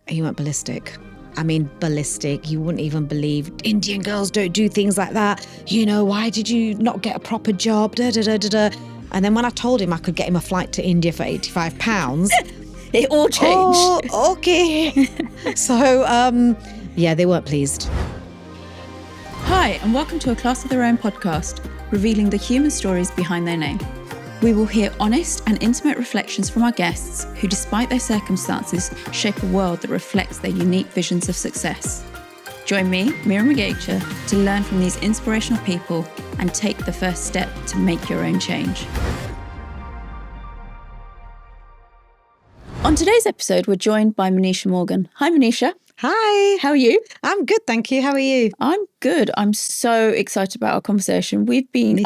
he went ballistic. I mean, ballistic. You wouldn't even believe Indian girls don't do things like that. You know, why did you not get a proper job? Da, da, da, da, da. And then when I told him I could get him a flight to India for £85, it all changed. Oh, okay. So, yeah, they weren't pleased. Hi, and welcome to A Class of Their Own podcast, revealing the human stories behind their name. We will hear honest and intimate reflections from our guests who, despite their circumstances, shape a world that reflects their unique visions of success. Join me, Mira Magecha, to learn from these inspirational people and take the first step to make your own change. On today's episode, we're joined by Manisha Morgan. Hi, Manisha. Hi. How are you? I'm good, thank you. How are you? I'm good. I'm so excited about our conversation.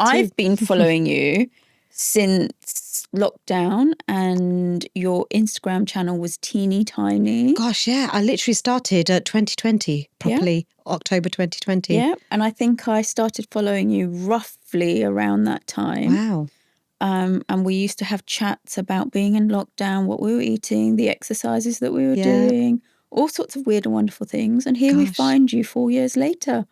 I've been following you since lockdown, and your Instagram channel was teeny tiny. Gosh, yeah. I literally started 2020 properly, October 2020. Yeah, and I think I started following you roughly around that time. Wow. And we used to have chats about being in lockdown, what we were eating, the exercises that we were doing, all sorts of weird and wonderful things. And here we find you 4 years later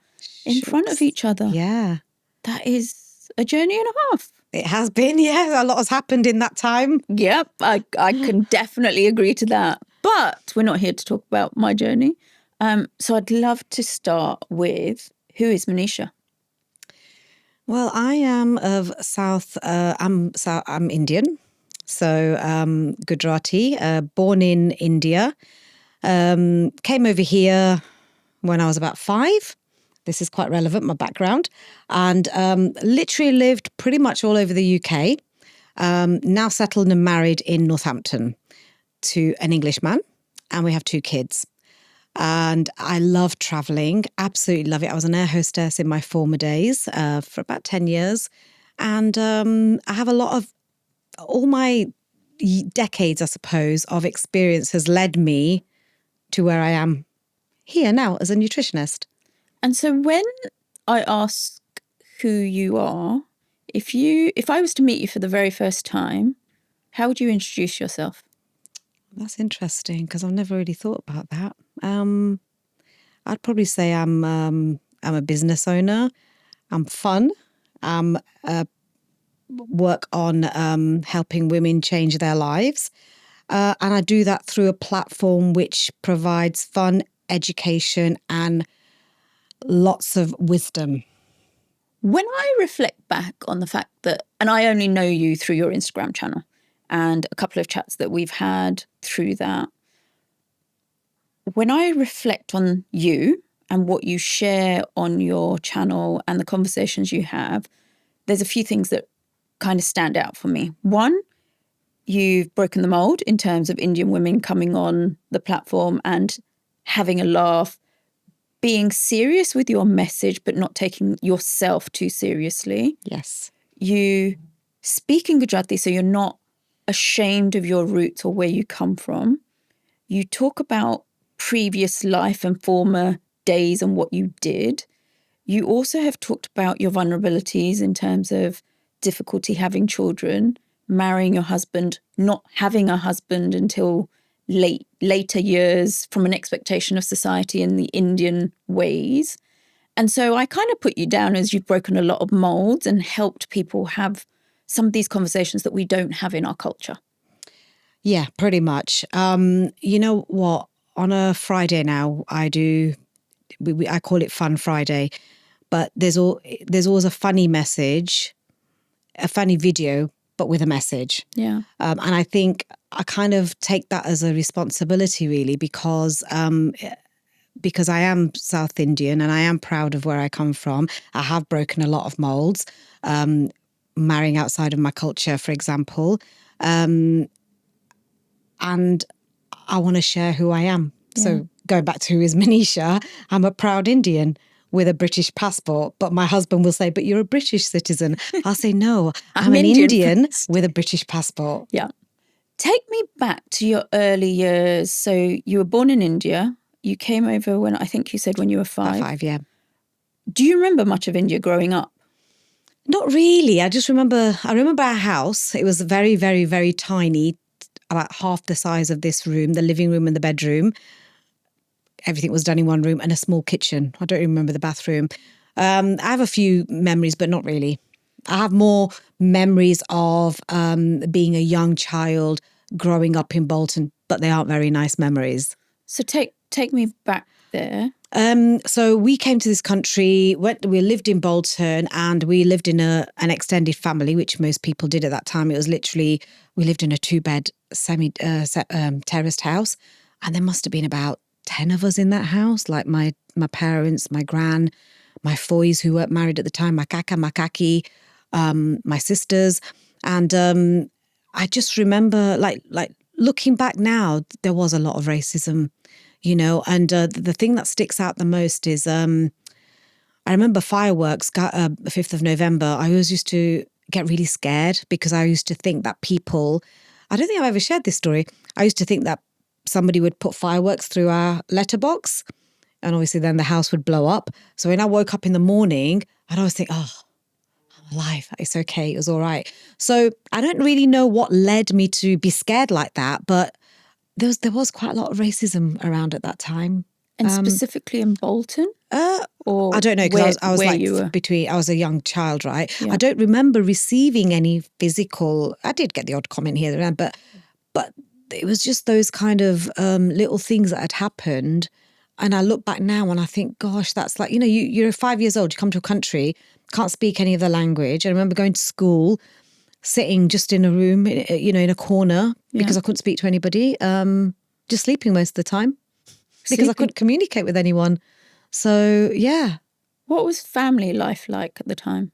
in front of each other. Yeah. That is a journey and a half. It has been, yeah. A lot has happened in that time. Yep, I can definitely agree to that. But we're not here to talk about my journey. So I'd love to start with, who is Manisha? Well, I am of I'm Indian, so Gujarati, born in India. Came over here when I was about 5. This is quite relevant, my background. And literally lived pretty much all over the UK. Now settled and married in Northampton to an Englishman. And we have 2 kids. And I love traveling, absolutely love it. I was an air hostess in my former days for about 10 years. And I have a lot of, all my decades, I suppose, of experience has led me to where I am here now as a nutritionist. And so when I ask who you are, if I was to meet you for the very first time, how would you introduce yourself? That's interesting because I've never really thought about that. I'd probably say I'm a business owner. I'm fun. Work on helping women change their lives. And I do that through a platform which provides fun, education and lots of wisdom. When I reflect back on the fact that, and I only know you through your Instagram channel and a couple of chats that we've had through that, when I reflect on you and what you share on your channel and the conversations you have, there's a few things that kind of stand out for me. One, you've broken the mold in terms of Indian women coming on the platform and having a laugh, being serious with your message, but not taking yourself too seriously. Yes. You speak in Gujarati, so you're not ashamed of your roots or where you come from. You talk about previous life and former days and what you did. You also have talked about your vulnerabilities in terms of difficulty having children, marrying your husband, not having a husband until later years from an expectation of society in the Indian ways. And so I kind of put you down as you've broken a lot of molds and helped people have some of these conversations that we don't have in our culture. Yeah, pretty much. You know what? On a Friday now, I call it Fun Friday, but there's always a funny message, a funny video, but with a message. Yeah. And I think I kind of take that as a responsibility, really, because I am South Indian and I am proud of where I come from. I have broken a lot of molds, marrying outside of my culture, for example. And I want to share who I am. Yeah. So going back to who is Manisha, I'm a proud Indian with a British passport, but my husband will say, but you're a British citizen. I'll say, no, I'm an Indian with a British passport. Yeah. Take me back to your early years. So you were born in India. You came over when, I think you said when you were 5. About 5, yeah. Do you remember much of India growing up? Not really. I remember our house. It was very, very, very tiny, about half the size of this room, the living room and the bedroom. everything was done in one room and a small kitchen. I don't remember the bathroom. I have a few memories, but not really. I have more memories of being a young child growing up in Bolton, but they aren't very nice memories. So take me back there. So we came to this country, we lived in Bolton, and we lived in an extended family, which most people did at that time. It was literally, we lived in a 2-bed terraced house, and there must have been about 10 of us in that house, like my parents, my gran, my foys who weren't married at the time, my kaka, my kaki, my sisters. And I just remember, like looking back now, there was a lot of racism, you know, and the thing that sticks out the most is I remember fireworks, 5th of November. I always used to get really scared because I used to think that people, I don't think I've ever shared this story. I used to think that somebody would put fireworks through our letterbox, and obviously then the house would blow up. So when I woke up in the morning, I'd always think, oh, I'm alive. It's okay. It was all right. So I don't really know what led me to be scared like that, but there was quite a lot of racism around at that time. And specifically in Bolton? Or I don't know, because I was where like you were? I was a young child, right? Yeah. I don't remember receiving any physical, I did get the odd comment here and there, but it was just those kind of little things that had happened. And I look back now and I think, gosh, that's like, you know, you're 5 years old, you come to a country, can't speak any of the language. I remember going to school, sitting just in a room, you know, in a corner because I couldn't speak to anybody, just sleeping most of the time because I couldn't communicate with anyone. So, yeah. What was family life like at the time?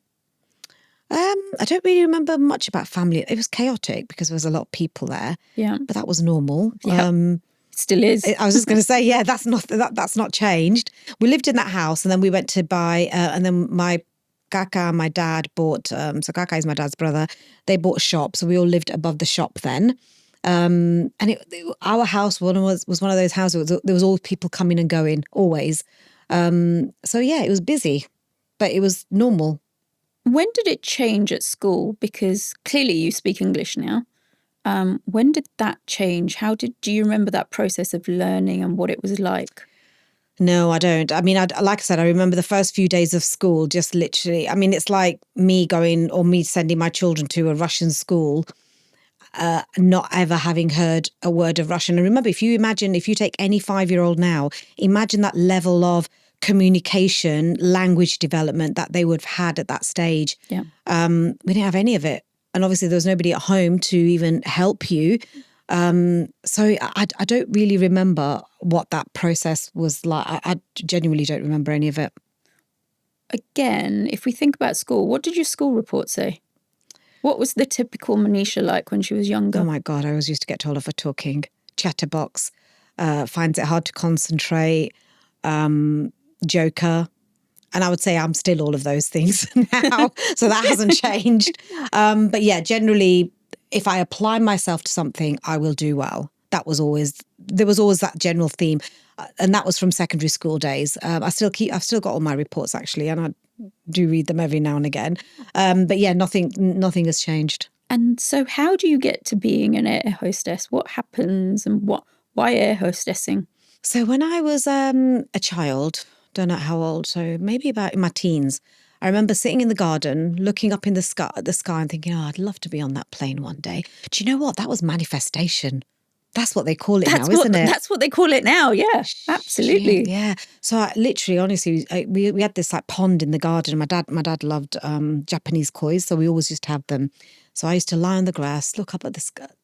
I don't really remember much about family. It was chaotic because there was a lot of people there. Yeah. But that was normal. Yeah. Still is. I was just going to say, yeah, that's not changed. We lived in that house, and then we went to buy, and then my kaka and my dad bought, so kaka is my dad's brother, they bought a shop. So we all lived above the shop then. And our house was one of those houses, there was always people coming and going, always. So yeah, it was busy, but it was normal. When did it change at school? Because clearly you speak English now. When did that change? Do you remember that process of learning and what it was like? No, I don't. I mean, like I said, I remember the first few days of school, just literally, I mean, it's like me sending my children to a Russian school, not ever having heard a word of Russian. And remember, if you take any 5-year-old now, imagine that level of communication, language development that they would have had at that stage. Yeah. We didn't have any of it. And obviously there was nobody at home to even help you. So I don't really remember what that process was like. I genuinely don't remember any of it. Again, if we think about school, what did your school report say? What was the typical Manisha like when she was younger? Oh my God, I always used to get told off for talking. Chatterbox, finds it hard to concentrate, joker. And I would say I'm still all of those things now. So that hasn't changed. But yeah, generally, if I apply myself to something, I will do well. There was always that general theme. And that was from secondary school days. I've still got all my reports actually, and I do read them every now and again. But yeah, nothing has changed. And so how do you get to being an air hostess? What happens and why air hostessing? So when I was a child, don't know how old, so maybe about in my teens, I remember sitting in the garden, looking up in the sky and thinking, oh, I'd love to be on that plane one day. Do you know what? That was manifestation. That's what they call it now, isn't it? That's what they call it now, yeah, absolutely. Yeah. So I literally, honestly, we had this like pond in the garden. And my dad loved Japanese kois, so we always used to have them. So I used to lie on the grass, look up at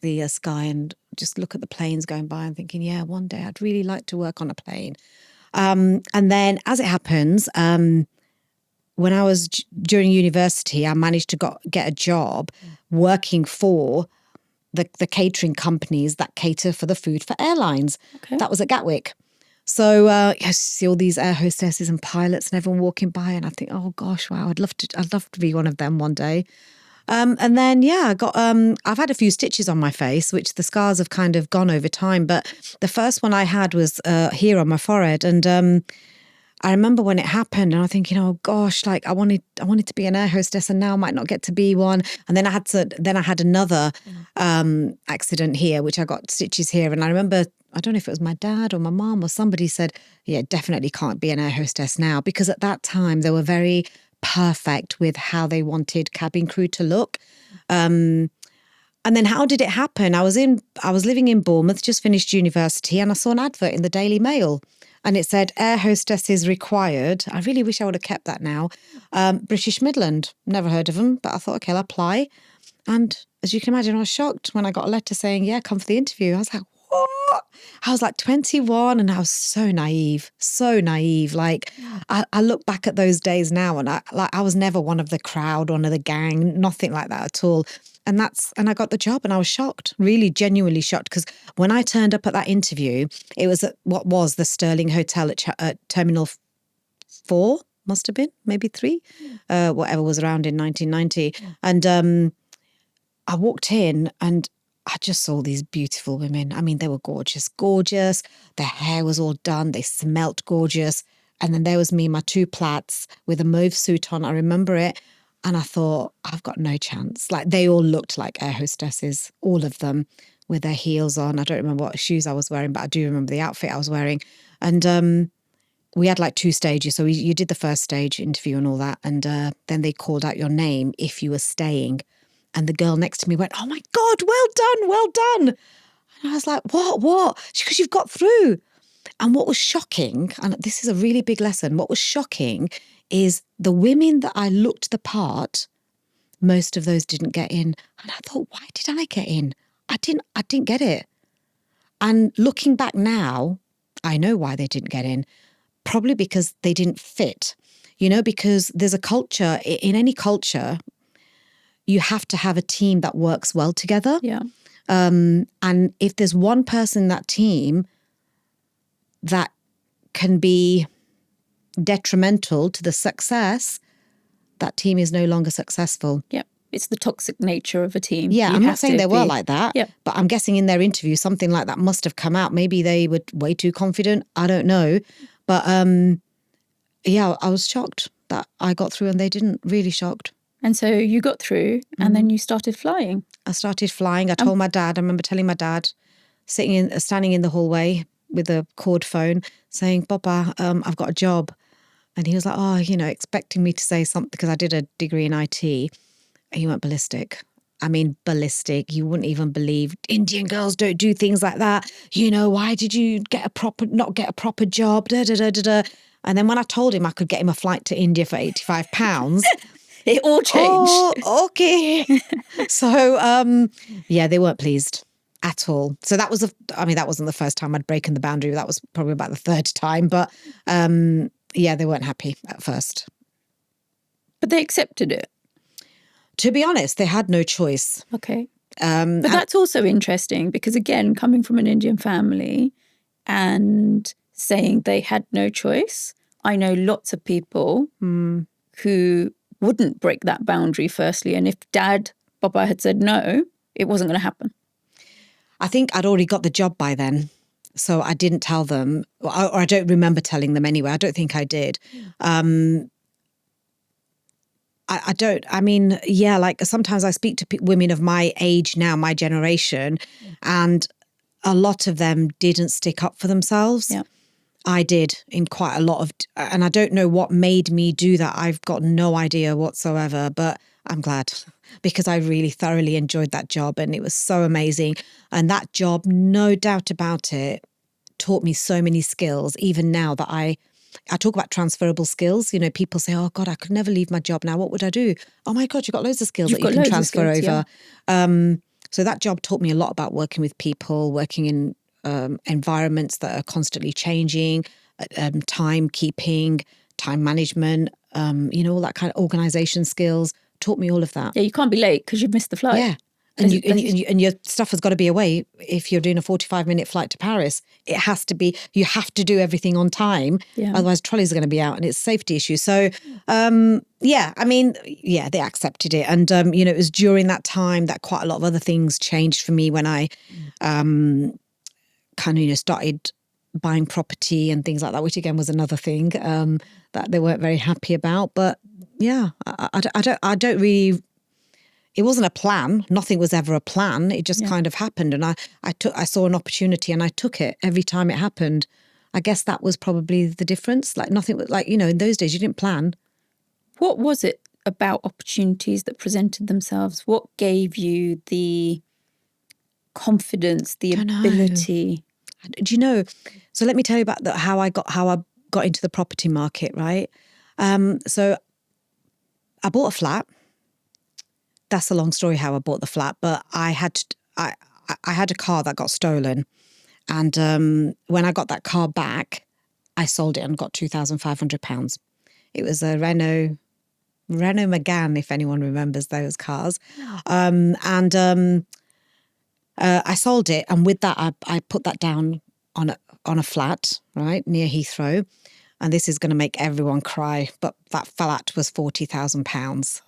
the sky and just look at the planes going by and thinking, yeah, one day I'd really like to work on a plane. And then as it happens, when I was during university, I managed to get a job working for the catering companies that cater for the food for airlines. Okay. That was at Gatwick. So I see all these air hostesses and pilots and everyone walking by, and I think, oh gosh, wow, I'd love to be one of them one day. And then, yeah, I've had a few stitches on my face, which the scars have kind of gone over time. But the first one I had was here on my forehead. And I remember when it happened and I'm thinking, oh gosh, like I wanted to be an air hostess and now I might not get to be one. And then I had another accident here, which I got stitches here. And I remember, I don't know if it was my dad or my mom or somebody said, yeah, definitely can't be an air hostess now. Because at that time they were very perfect with how they wanted cabin crew to look. And then how did it happen? I was living in Bournemouth, just finished university, and I saw an advert in the Daily Mail. And it said, air hostesses required. I really wish I would have kept that now. British Midland. Never heard of them, but I thought, okay, I'll apply. And as you can imagine, I was shocked when I got a letter saying, yeah, come for the interview. I was like, what? I was like 21 and I was so naive. Like, I look back at those days now and I was never one of the crowd, one of the gang, nothing like that at all. And I got the job and I was shocked, really genuinely shocked, because when I turned up at that interview, it was at what was the Sterling Hotel at Terminal 4, must have been, maybe 3, whatever was around in 1990. And I walked in and I just saw these beautiful women. I mean, they were gorgeous. Their hair was all done. They smelt gorgeous. And then there was me, my 2 plaits with a mauve suit on. I remember it. And I thought, I've got no chance. Like, they all looked like air hostesses, all of them, with their heels on. I don't remember what shoes I was wearing, but I do remember the outfit I was wearing. And we had like 2 stages. So you did the first stage interview and all that. And then they called out your name if you were staying. And the girl next to me went, oh my God, well done. And I was like, what? Because you've got through. And what was shocking, and this is a really big lesson, what was shocking is the women that I looked the part, most of those didn't get in. And I thought, why did I get in? I didn't get it. And looking back now, I know why they didn't get in. Probably because they didn't fit. Because there's a culture, in any culture, you have to have a team that works well together. Yeah. And if there's one person in that team that can be detrimental to the success, that team is no longer successful. Yep. It's the toxic nature of a team. Yeah, I'm not saying they were like that, Yep. but I'm guessing in their interview something like that must have come out. Maybe they were way too confident. I don't know. But yeah, I was shocked that I got through and they didn't. Really shocked. And so you got through and then you started flying. I started flying. I told my dad, I remember telling my dad, standing in the hallway with a cord phone saying, Papa, I've got a job. And he was like, oh, expecting me to say something because I did a degree in IT. He went ballistic. I mean, ballistic. You wouldn't even believe Indian girls don't do things like that. Why did you not get a proper job? Da, da, da, da, da. And then when I told him I could get him a flight to India for £85, it all changed. Oh, okay. So, yeah, they weren't pleased at all. So that wasn't the first time I'd broken the boundary. That was probably about the 3rd time. But yeah, they weren't happy at first. But they accepted it. To be honest, they had no choice. Okay. But that's also interesting because, again, coming from an Indian family and saying they had no choice, I know lots of people who wouldn't break that boundary firstly. And if Papa had said no, it wasn't going to happen. I think I'd already got the job by then. So I didn't tell them, or I don't remember telling them anyway. I don't think I did. Like sometimes I speak to women of my age now, my generation, and a lot of them didn't stick up for themselves. Yeah. I did in quite a lot of, and I don't know what made me do that. I've got no idea whatsoever, but I'm glad because I really thoroughly enjoyed that job and it was so amazing. And that job, no doubt about it, taught me so many skills, even now that I talk about transferable skills. People say, oh God, I could never leave my job now. What would I do? Oh my God, you've got loads of skills that you can transfer over. Yeah. So that job taught me a lot about working with people, working in environments that are constantly changing, timekeeping, time management, all that kind of organisation skills, taught me all of that. Yeah, you can't be late because you've missed the flight. Yeah. And your stuff has got to be away. If you're doing a 45-minute flight to Paris, it has to be, you have to do everything on time. Yeah. Otherwise trolleys are going to be out and it's a safety issue. So, they accepted it. And, it was during that time that quite a lot of other things changed for me when I kind of, started buying property and things like that, which again was another thing that they weren't very happy about. But yeah, I don't really. It wasn't a plan. Nothing was ever a plan. It just kind of happened, and I saw an opportunity and I took it every time it happened. I guess that was probably the difference. Like nothing, like in those days you didn't plan. What was it about opportunities that presented themselves? What gave you the confidence, the ability? Do you know? So let me tell you about how I got into the property market. Right. So I bought a flat. That's a long story how I bought the flat, but I had a car that got stolen, and when I got that car back, I sold it and got £2,500. It was a Renault Megane, if anyone remembers those cars, I sold it, and with that, I put that down on a flat right near Heathrow, and this is going to make everyone cry, but that flat was £40,000.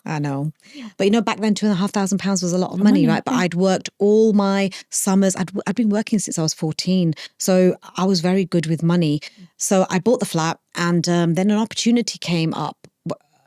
I know. But back then £2,500 was a lot of money, right? But I'd worked all my summers. I'd been working since I was 14. So I was very good with money. So I bought the flat, and then an opportunity came up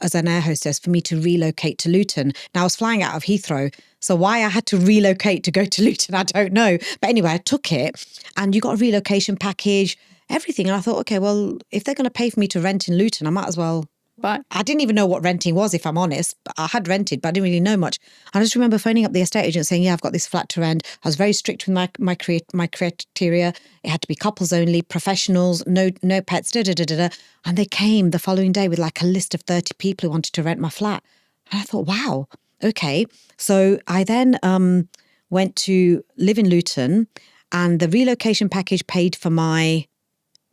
as an air hostess for me to relocate to Luton. Now I was flying out of Heathrow. So why I had to relocate to go to Luton, I don't know. But anyway, I took it, and you got a relocation package, everything. And I thought, okay, well, if they're going to pay for me to rent in Luton, I might as well. Right. I didn't even know what renting was, if I'm honest. I had rented, but I didn't really know much. I just remember phoning up the estate agent saying, yeah, I've got this flat to rent. I was very strict with my criteria. It had to be couples only, professionals, no pets, And they came the following day with like a list of 30 people who wanted to rent my flat. And I thought, wow, okay. So I then went to live in Luton, and the relocation package paid for my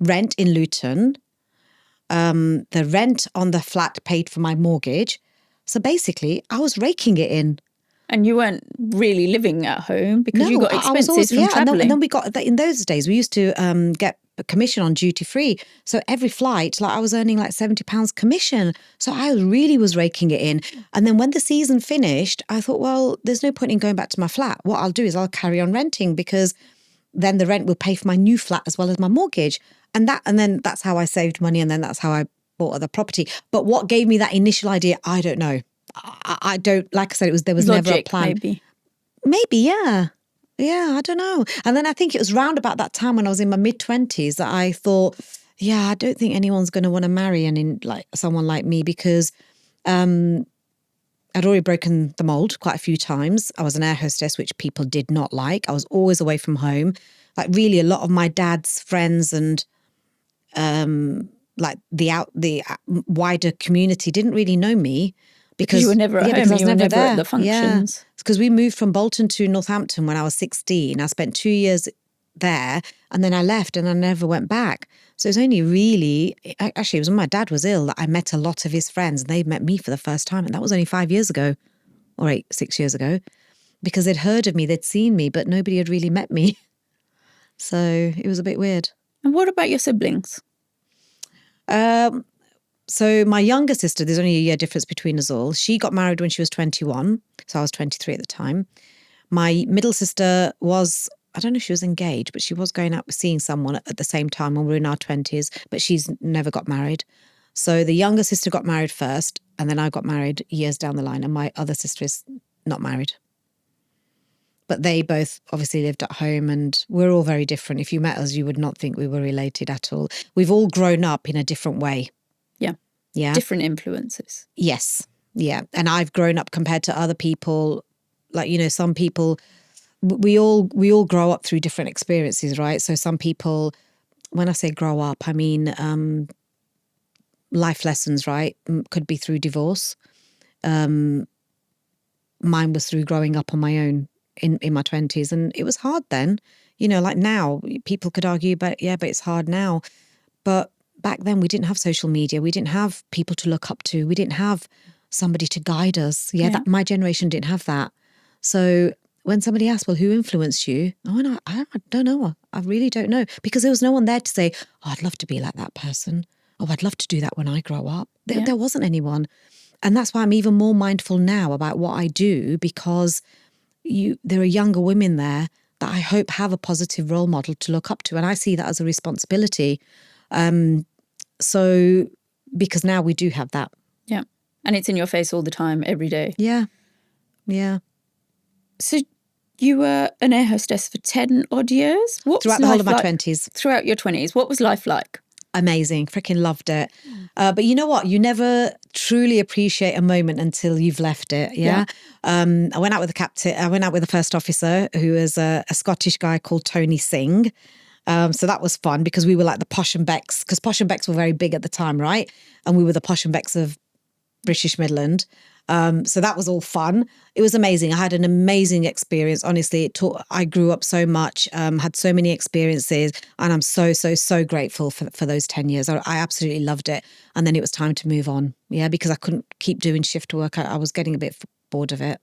rent in Luton. The rent on the flat paid for my mortgage. So basically, I was raking it in. And you weren't really living at home because you got expenses from travelling. And then we got, in those days, we used to get a commission on duty free. So every flight, like I was earning like £70 commission. So I really was raking it in. And then when the season finished, I thought, well, there's no point in going back to my flat. What I'll do is I'll carry on renting, because then the rent will pay for my new flat as well as my mortgage. And then that's how I saved money, and then that's how I bought other property. But what gave me that initial idea, I don't know. I don't, like I said, there was Logic, never a plan. Maybe, yeah. Yeah, I don't know. And then I think it was round about that time when I was in my mid-20s that I thought, yeah, I don't think anyone's going to want to marry someone like me, because I'd already broken the mold quite a few times. I was an air hostess, which people did not like. I was always away from home. Like really a lot of my dad's friends and like the wider community didn't really know me, because you were never at home. Because I was you were never there at the functions. Yeah. Because we moved from Bolton to Northampton when I was 16. I spent 2 years there, and then I left and I never went back. So it was only really, actually it was when my dad was ill that I met a lot of his friends, and they met me for the first time, and that was only 5 years ago, or 6 years ago, because they'd heard of me, they'd seen me, but nobody had really met me. So it was a bit weird. And what about your siblings? So my younger sister, there's only a year difference between us all. She got married when she was 21. So I was 23 at the time. My middle sister was, I don't know if she was engaged, but she was going out seeing someone at the same time when we were in our 20s, but she's never got married. So the younger sister got married first, and then I got married years down the line, and my other sister is not married. But they both obviously lived at home, and we're all very different. If you met us, you would not think we were related at all. We've all grown up in a different way. Yeah. Different influences. Yes. Yeah. And I've grown up compared to other people. Like, some people, we all grow up through different experiences, right? So some people, when I say grow up, I mean life lessons, right? Could be through divorce. Mine was through growing up on my own in my 20s. And it was hard then. Like now, people could argue, but it's hard now. But back then, we didn't have social media. We didn't have people to look up to. We didn't have somebody to guide us. That my generation didn't have that. So when somebody asked, well, who influenced you? Oh, no, I don't know. I really don't know. Because there was no one there to say, oh, I'd love to be like that person. Oh, I'd love to do that when I grow up. There wasn't anyone. And that's why I'm even more mindful now about what I do, because there are younger women there that I hope have a positive role model to look up to. And I see that as a responsibility. So because now we do have that. Yeah. And it's in your face all the time, every day. Yeah. Yeah. So you were an air hostess for 10 odd years? Throughout the whole of my 20s. Throughout your 20s. What was life like? Amazing. Freaking loved it. But you know what? You never truly appreciate a moment until you've left it. Yeah. I went out with the captain. I went out with the first officer, who was a Scottish guy called Tony Singh. So that was fun because we were like the Posh and Becks, because Posh and Becks were very big at the time, right? And we were the Posh and Becks of British Midland. So that was all fun. It was amazing. I had an amazing experience. Honestly, I grew up so much, had so many experiences, and I'm so grateful for those 10 years. I absolutely loved it. And then it was time to move on. Yeah, because I couldn't keep doing shift work. I was getting a bit bored of it.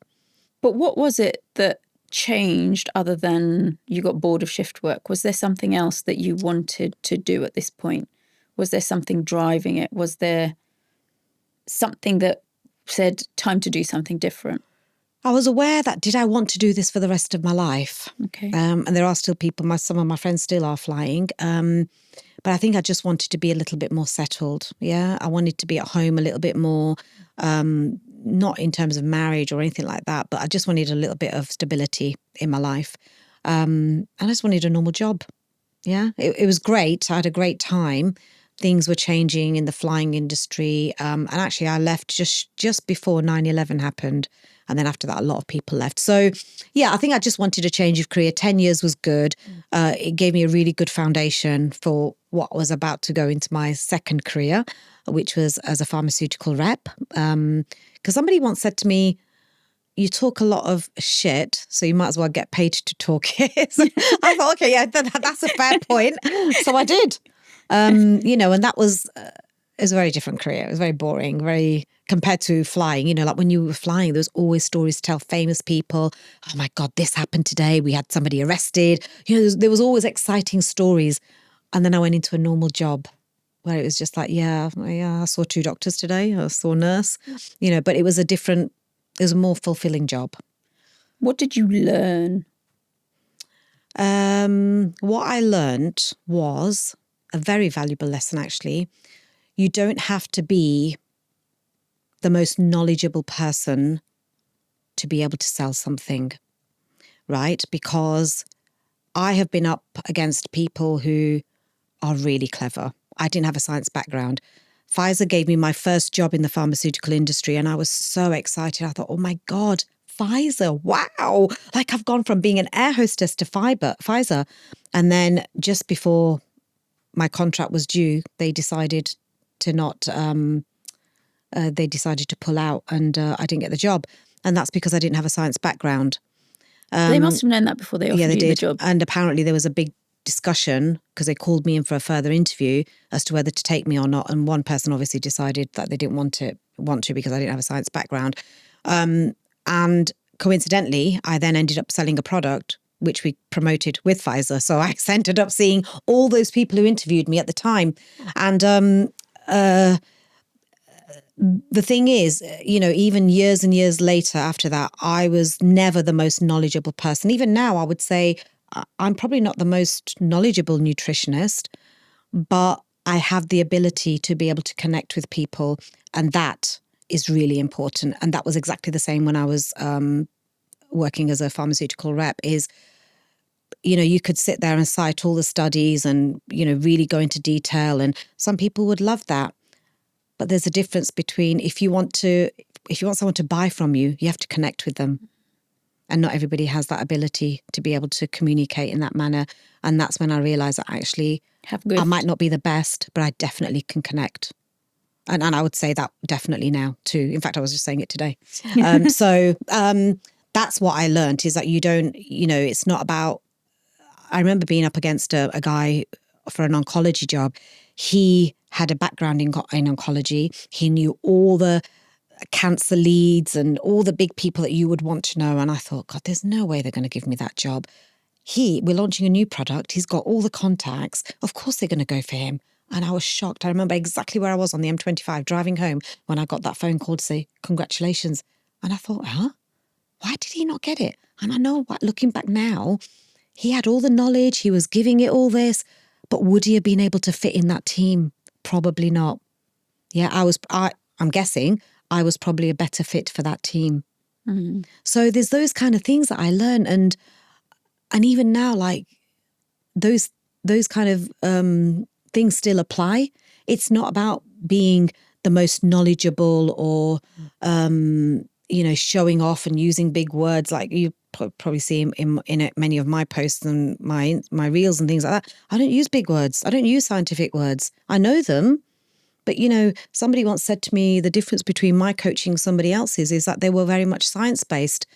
But what was it that changed other than you got bored of shift work? Was there something else that you wanted to do at this point? Was there something driving it? Was there something that said time to do something different? I was aware that, did I want to do this for the rest of my life? Okay. And there are still people, some of my friends still are flying. But I think I just wanted to be a little bit more settled. Yeah. I wanted to be at home a little bit more, not in terms of marriage or anything like that, but I just wanted a little bit of stability in my life. And I just wanted a normal job. Yeah. It was great. I had a great time. Things were changing in the flying industry. And actually I left just before 9/11 happened. And then after that, a lot of people left. So yeah, I think I just wanted a change of career. 10 years was good. It gave me a really good foundation for what was about to go into my second career, which was as a pharmaceutical rep. Because somebody once said to me, you talk a lot of shit, so you might as well get paid to talk it. So I thought, okay, yeah, that's a fair point. So I did. And that was it was a very different career. It was very boring, very compared to flying. Like when you were flying, there was always stories to tell, famous people. Oh my God, this happened today. We had somebody arrested. There was always exciting stories. And then I went into a normal job where it was just like, yeah, I saw 2 doctors today. I saw a nurse, but it was a more fulfilling job. What did you learn? What I learned was a very valuable lesson, actually. You don't have to be the most knowledgeable person to be able to sell something, right? Because I have been up against people who are really clever. I didn't have a science background. Pfizer gave me my first job in the pharmaceutical industry and I was so excited. I thought, oh my God, Pfizer, wow. Like I've gone from being an air hostess to Pfizer. And then just before my contract was due, they decided to not, they decided to pull out and I didn't get the job. And that's because I didn't have a science background. They must have known that before they offered you the job. And apparently there was a big discussion because they called me in for a further interview as to whether to take me or not. And one person obviously decided that they didn't want to because I didn't have a science background. And coincidentally, I then ended up selling a product which we promoted with Pfizer. So I ended up seeing all those people who interviewed me at the time. And the thing is, even years and years later after that, I was never the most knowledgeable person. Even now, I would say I'm probably not the most knowledgeable nutritionist, but I have the ability to be able to connect with people. And that is really important. And that was exactly the same when I was working as a pharmaceutical rep is, you could sit there and cite all the studies and, really go into detail. And some people would love that. But there's a difference between if you want someone to buy from you, you have to connect with them. And not everybody has that ability to be able to communicate in that manner. And that's when I realized that actually I might not be the best, but I definitely can connect. And I would say that definitely now too. In fact, I was just saying it today. So that's what I learned is that you don't, it's not about, I remember being up against a guy for an oncology job. He had a background in oncology. He knew all the cancer leads and all the big people that you would want to know. And I thought, God, there's no way they're going to give me that job. We're launching a new product. He's got all the contacts. Of course they're going to go for him. And I was shocked. I remember exactly where I was on the M25 driving home when I got that phone call to say, congratulations. And I thought, why did he not get it? And I know, looking back now, he had all the knowledge, he was giving it all this, but would he have been able to fit in that team? Probably not. Yeah, I'm guessing I was probably a better fit for that team. Mm. So there's those kind of things that I learned, and even now, like those kind of things still apply. It's not about being the most knowledgeable or showing off and using big words like you probably see in many of my posts and my reels and things like that. I don't use big words. I don't use scientific words. I know them. But, somebody once said to me, the difference between my coaching and somebody else's is that they were very much science-based.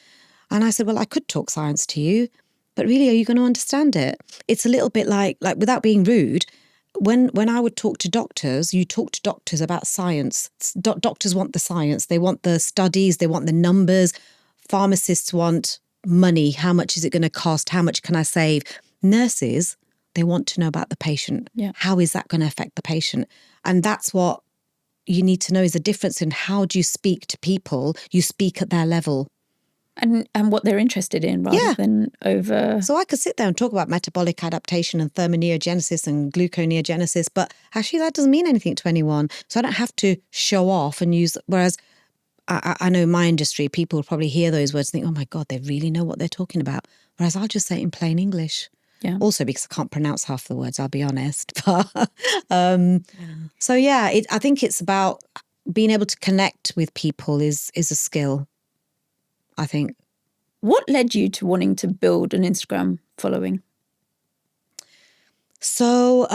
And I said, well, I could talk science to you, but really, are you going to understand it? It's a little bit like without being rude, when I would talk to doctors, you talk to doctors about science. Doctors want the science. They want the studies. They want the numbers. Pharmacists want money. How much is it going to cost? How much can I save? Nurses, they want to know about the patient. Yeah. How is that going to affect the patient? And that's what you need to know is the difference in how do you speak to people. You speak at their level. And what they're interested in rather than over... So I could sit there and talk about metabolic adaptation and thermoneogenesis and gluconeogenesis, but actually that doesn't mean anything to anyone. So I don't have to show off and use... Whereas I know in my industry, people will probably hear those words and think, oh my God, they really know what they're talking about. Whereas I'll just say it in plain English. Yeah. Also because I can't pronounce half the words, I'll be honest. But so yeah, I think it's about being able to connect with people is a skill, I think. What led you to wanting to build an Instagram following? So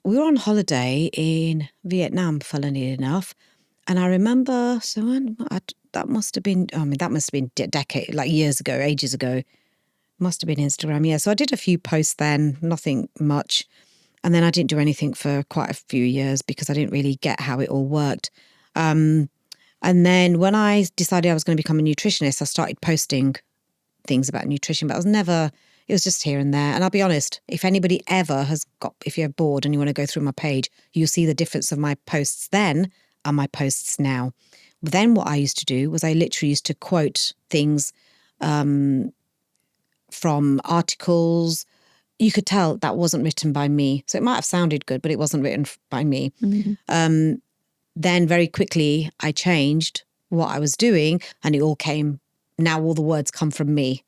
we were on holiday in Vietnam, funnily enough. And I remember, that must have been decade, like years ago, ages ago. Must have been Instagram, yeah. So I did a few posts then, nothing much. And then I didn't do anything for quite a few years because I didn't really get how it all worked. And then when I decided I was going to become a nutritionist, I started posting things about nutrition, but it was just here and there. And I'll be honest, if anybody ever if you're bored and you want to go through my page, you'll see the difference of my posts then and my posts now. But then what I used to do was I literally used to quote things from articles. You could tell that wasn't written by me. So it might have sounded good, but it wasn't written by me. Mm-hmm. Then very quickly I changed what I was doing and now all the words come from me.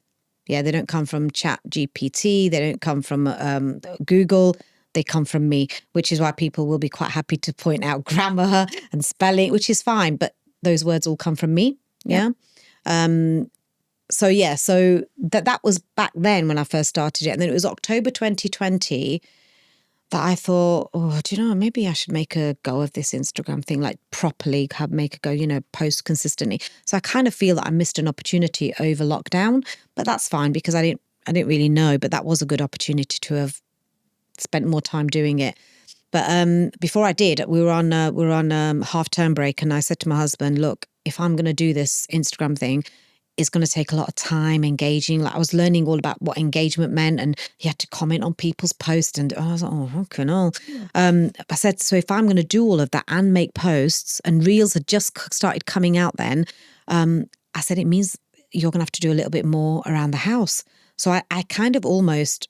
Yeah, they don't come from Chat GPT. They don't come from Google. They come from me, which is why people will be quite happy to point out grammar and spelling, which is fine. But those words all come from me. Yeah. So that was back then when I first started it. And then it was October 2020 that I thought, oh, do you know, maybe I should make a go of this Instagram thing, like properly make a go, post consistently. So I kind of feel that I missed an opportunity over lockdown, but that's fine because I didn't really know, but that was a good opportunity to have spent more time doing it. But before I did, we were on half-term break, and I said to my husband, look, if I'm going to do this Instagram thing, it's going to take a lot of time engaging. Like I was learning all about what engagement meant, and you had to comment on people's posts, and I was like, oh, fucking hell. I said, so if I'm going to do all of that and make posts, and reels had just started coming out then, I said, it means you're going to have to do a little bit more around the house. So I kind of almost,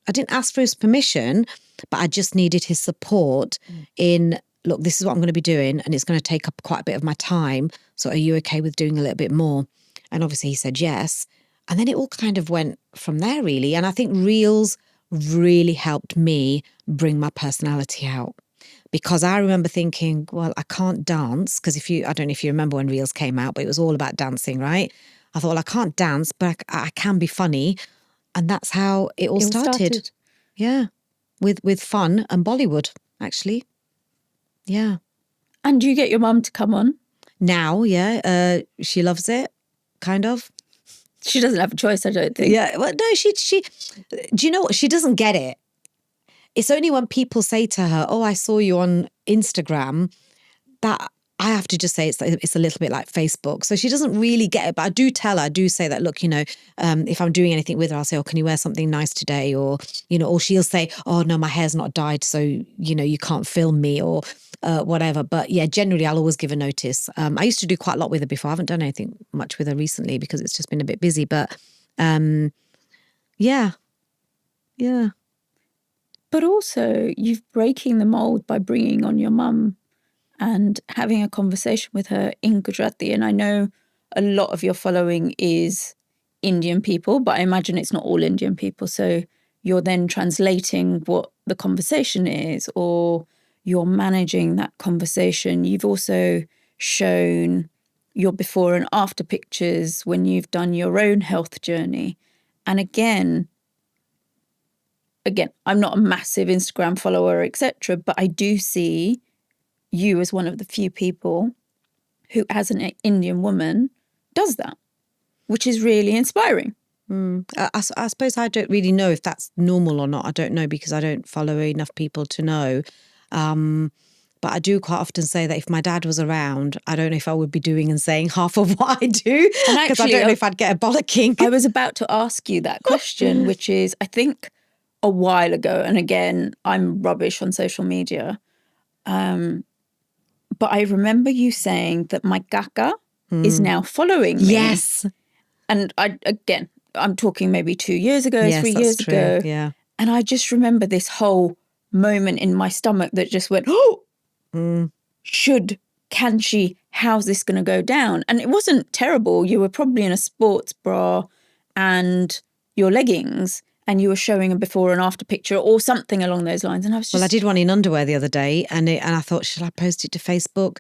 I didn't ask for his permission, but I just needed his support in, look, this is what I'm going to be doing, and it's going to take up quite a bit of my time. So are you okay with doing a little bit more? And obviously he said yes. And then it all kind of went from there, really. And I think Reels really helped me bring my personality out. Because I remember thinking, well, I can't dance. Because I don't know if you remember when Reels came out, but it was all about dancing, right? I thought, well, I can't dance, but I can be funny. And that's how it all started. Yeah. With fun and Bollywood, actually. Yeah. And do you get your mum to come on? Now, yeah. She loves it. Kind of. She doesn't have a choice, I don't think. Yeah, well, no, she. Do you know what? She doesn't get it. It's only when people say to her, "Oh, I saw you on Instagram," that I have to just say it's a little bit like Facebook. So she doesn't really get it. But I do tell her, I do say that, look, if I'm doing anything with her, I'll say, "Oh, can you wear something nice today?" Or or she'll say, "Oh, no, my hair's not dyed, so you can't film me," or whatever. But yeah, generally I'll always give a notice. I used to do quite a lot with her before. I haven't done anything much with her recently because it's just been a bit busy. But yeah, Yeah. Yeah. But also, you're breaking the mold by bringing on your mum and having a conversation with her in Gujarati. And I know a lot of your following is Indian people, but I imagine it's not all Indian people. So you're then translating what the conversation is, or you're managing that conversation. You've also shown your before and after pictures when you've done your own health journey. And again, I'm not a massive Instagram follower, etc., but I do see you as one of the few people who, as an Indian woman, does that, which is really inspiring. I suppose I don't really know if that's normal or not. I don't know because I don't follow enough people to know. But I do quite often say that if my dad was around, I don't know if I would be doing and saying half of what I do, because I don't know if I'd get a bollocking. I was about to ask you that question, which is, I think a while ago, and again, I'm rubbish on social media, but I remember you saying that Magecha is now following me. Yes. And I'm talking maybe 2 years ago, Yes, 3 that's years true. ago. Yeah. And I just remember this whole moment in my stomach that just went, oh, can she, how's this going to go down? And it wasn't terrible. You were probably in a sports bra and your leggings, and you were showing a before and after picture or something along those lines. And I was just... Well, I did one in underwear the other day, and I thought, should I post it to Facebook?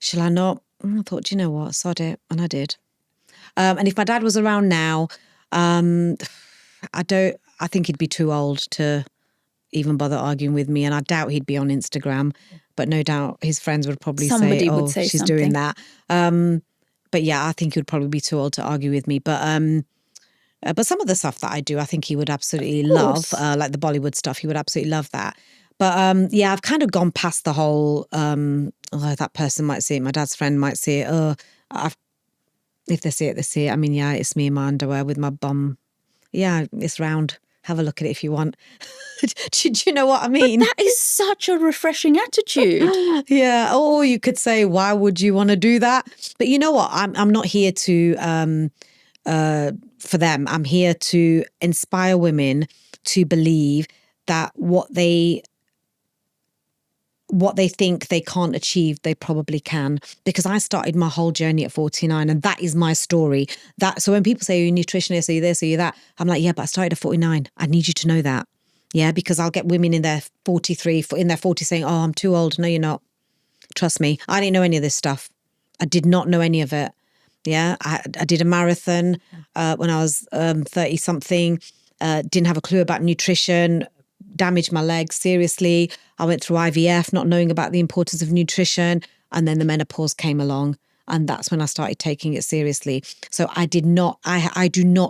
Shall I not? And I thought, you know what, sod it. And I did. And if my dad was around now, I think he'd be too old to even bother arguing with me. And I doubt he'd be on Instagram, but no doubt his friends would probably Somebody say, would oh, say she's something. doing that. But yeah, I think he would probably be too old to argue with me. But some of the stuff that I do, I think he would absolutely love, like the Bollywood stuff. He would absolutely love that. But yeah, I've kind of gone past the whole, that person might see it, my dad's friend might see it. If they see it, they see it. I mean, yeah, it's me in my underwear with my bum. Yeah, it's round. Have a look at it if you want. Do you know what I mean? But that is such a refreshing attitude. Yeah. Or you could say, why would you want to do that? But you know what? I'm not here to for them. I'm here to inspire women to believe that what they think they can't achieve, they probably can. Because I started my whole journey at 49, and that is my story. So when people say, you're a nutritionist, are you this, are you that? I'm like, yeah, but I started at 49. I need you to know that. Yeah, because I'll get women in their 43, in their 40s saying, oh, I'm too old. No, you're not. Trust me. I didn't know any of this stuff. I did not know any of it. Yeah, I did a marathon when I was 30 something, didn't have a clue about nutrition, damaged my legs seriously. I went through IVF, not knowing about the importance of nutrition. And then the menopause came along. And that's when I started taking it seriously. So I do not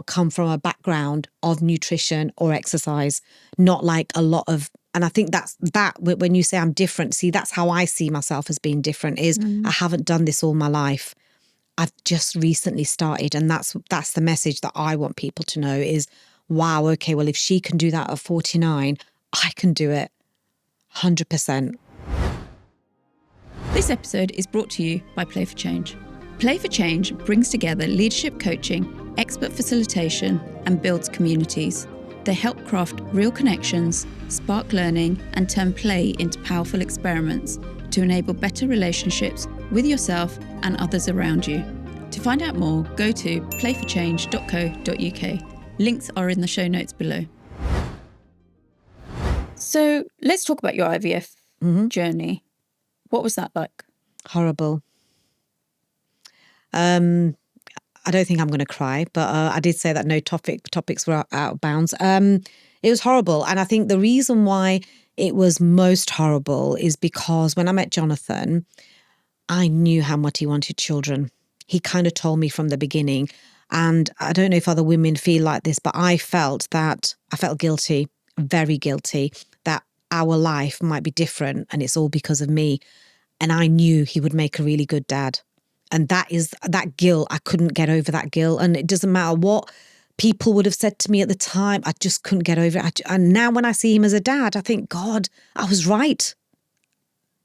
come from a background of nutrition or exercise, not like a lot of, and I think that when you say I'm different, see, that's how I see myself as being different is I haven't done this all my life. I've just recently started. And that's the message that I want people to know is, wow, okay, well, if she can do that at 49, I can do it 100%. This episode is brought to you by Play for Change. Play for Change brings together leadership coaching, expert facilitation, and builds communities. They help craft real connections, spark learning, and turn play into powerful experiments to enable better relationships with yourself and others around you. To find out more, go to playforchange.co.uk. Links are in the show notes below. So let's talk about your IVF journey. What was that like? Horrible. I don't think I'm going to cry, but I did say that no topics were out of bounds. It was horrible. And I think the reason why it was most horrible is because when I met Jonathan, I knew how much he wanted children. He kind of told me from the beginning. And I don't know if other women feel like this, but I felt guilty, very guilty, that our life might be different and it's all because of me. And I knew he would make a really good dad. And that guilt, I couldn't get over that guilt. And it doesn't matter what people would have said to me at the time, I just couldn't get over it. And now when I see him as a dad, I think, God, I was right.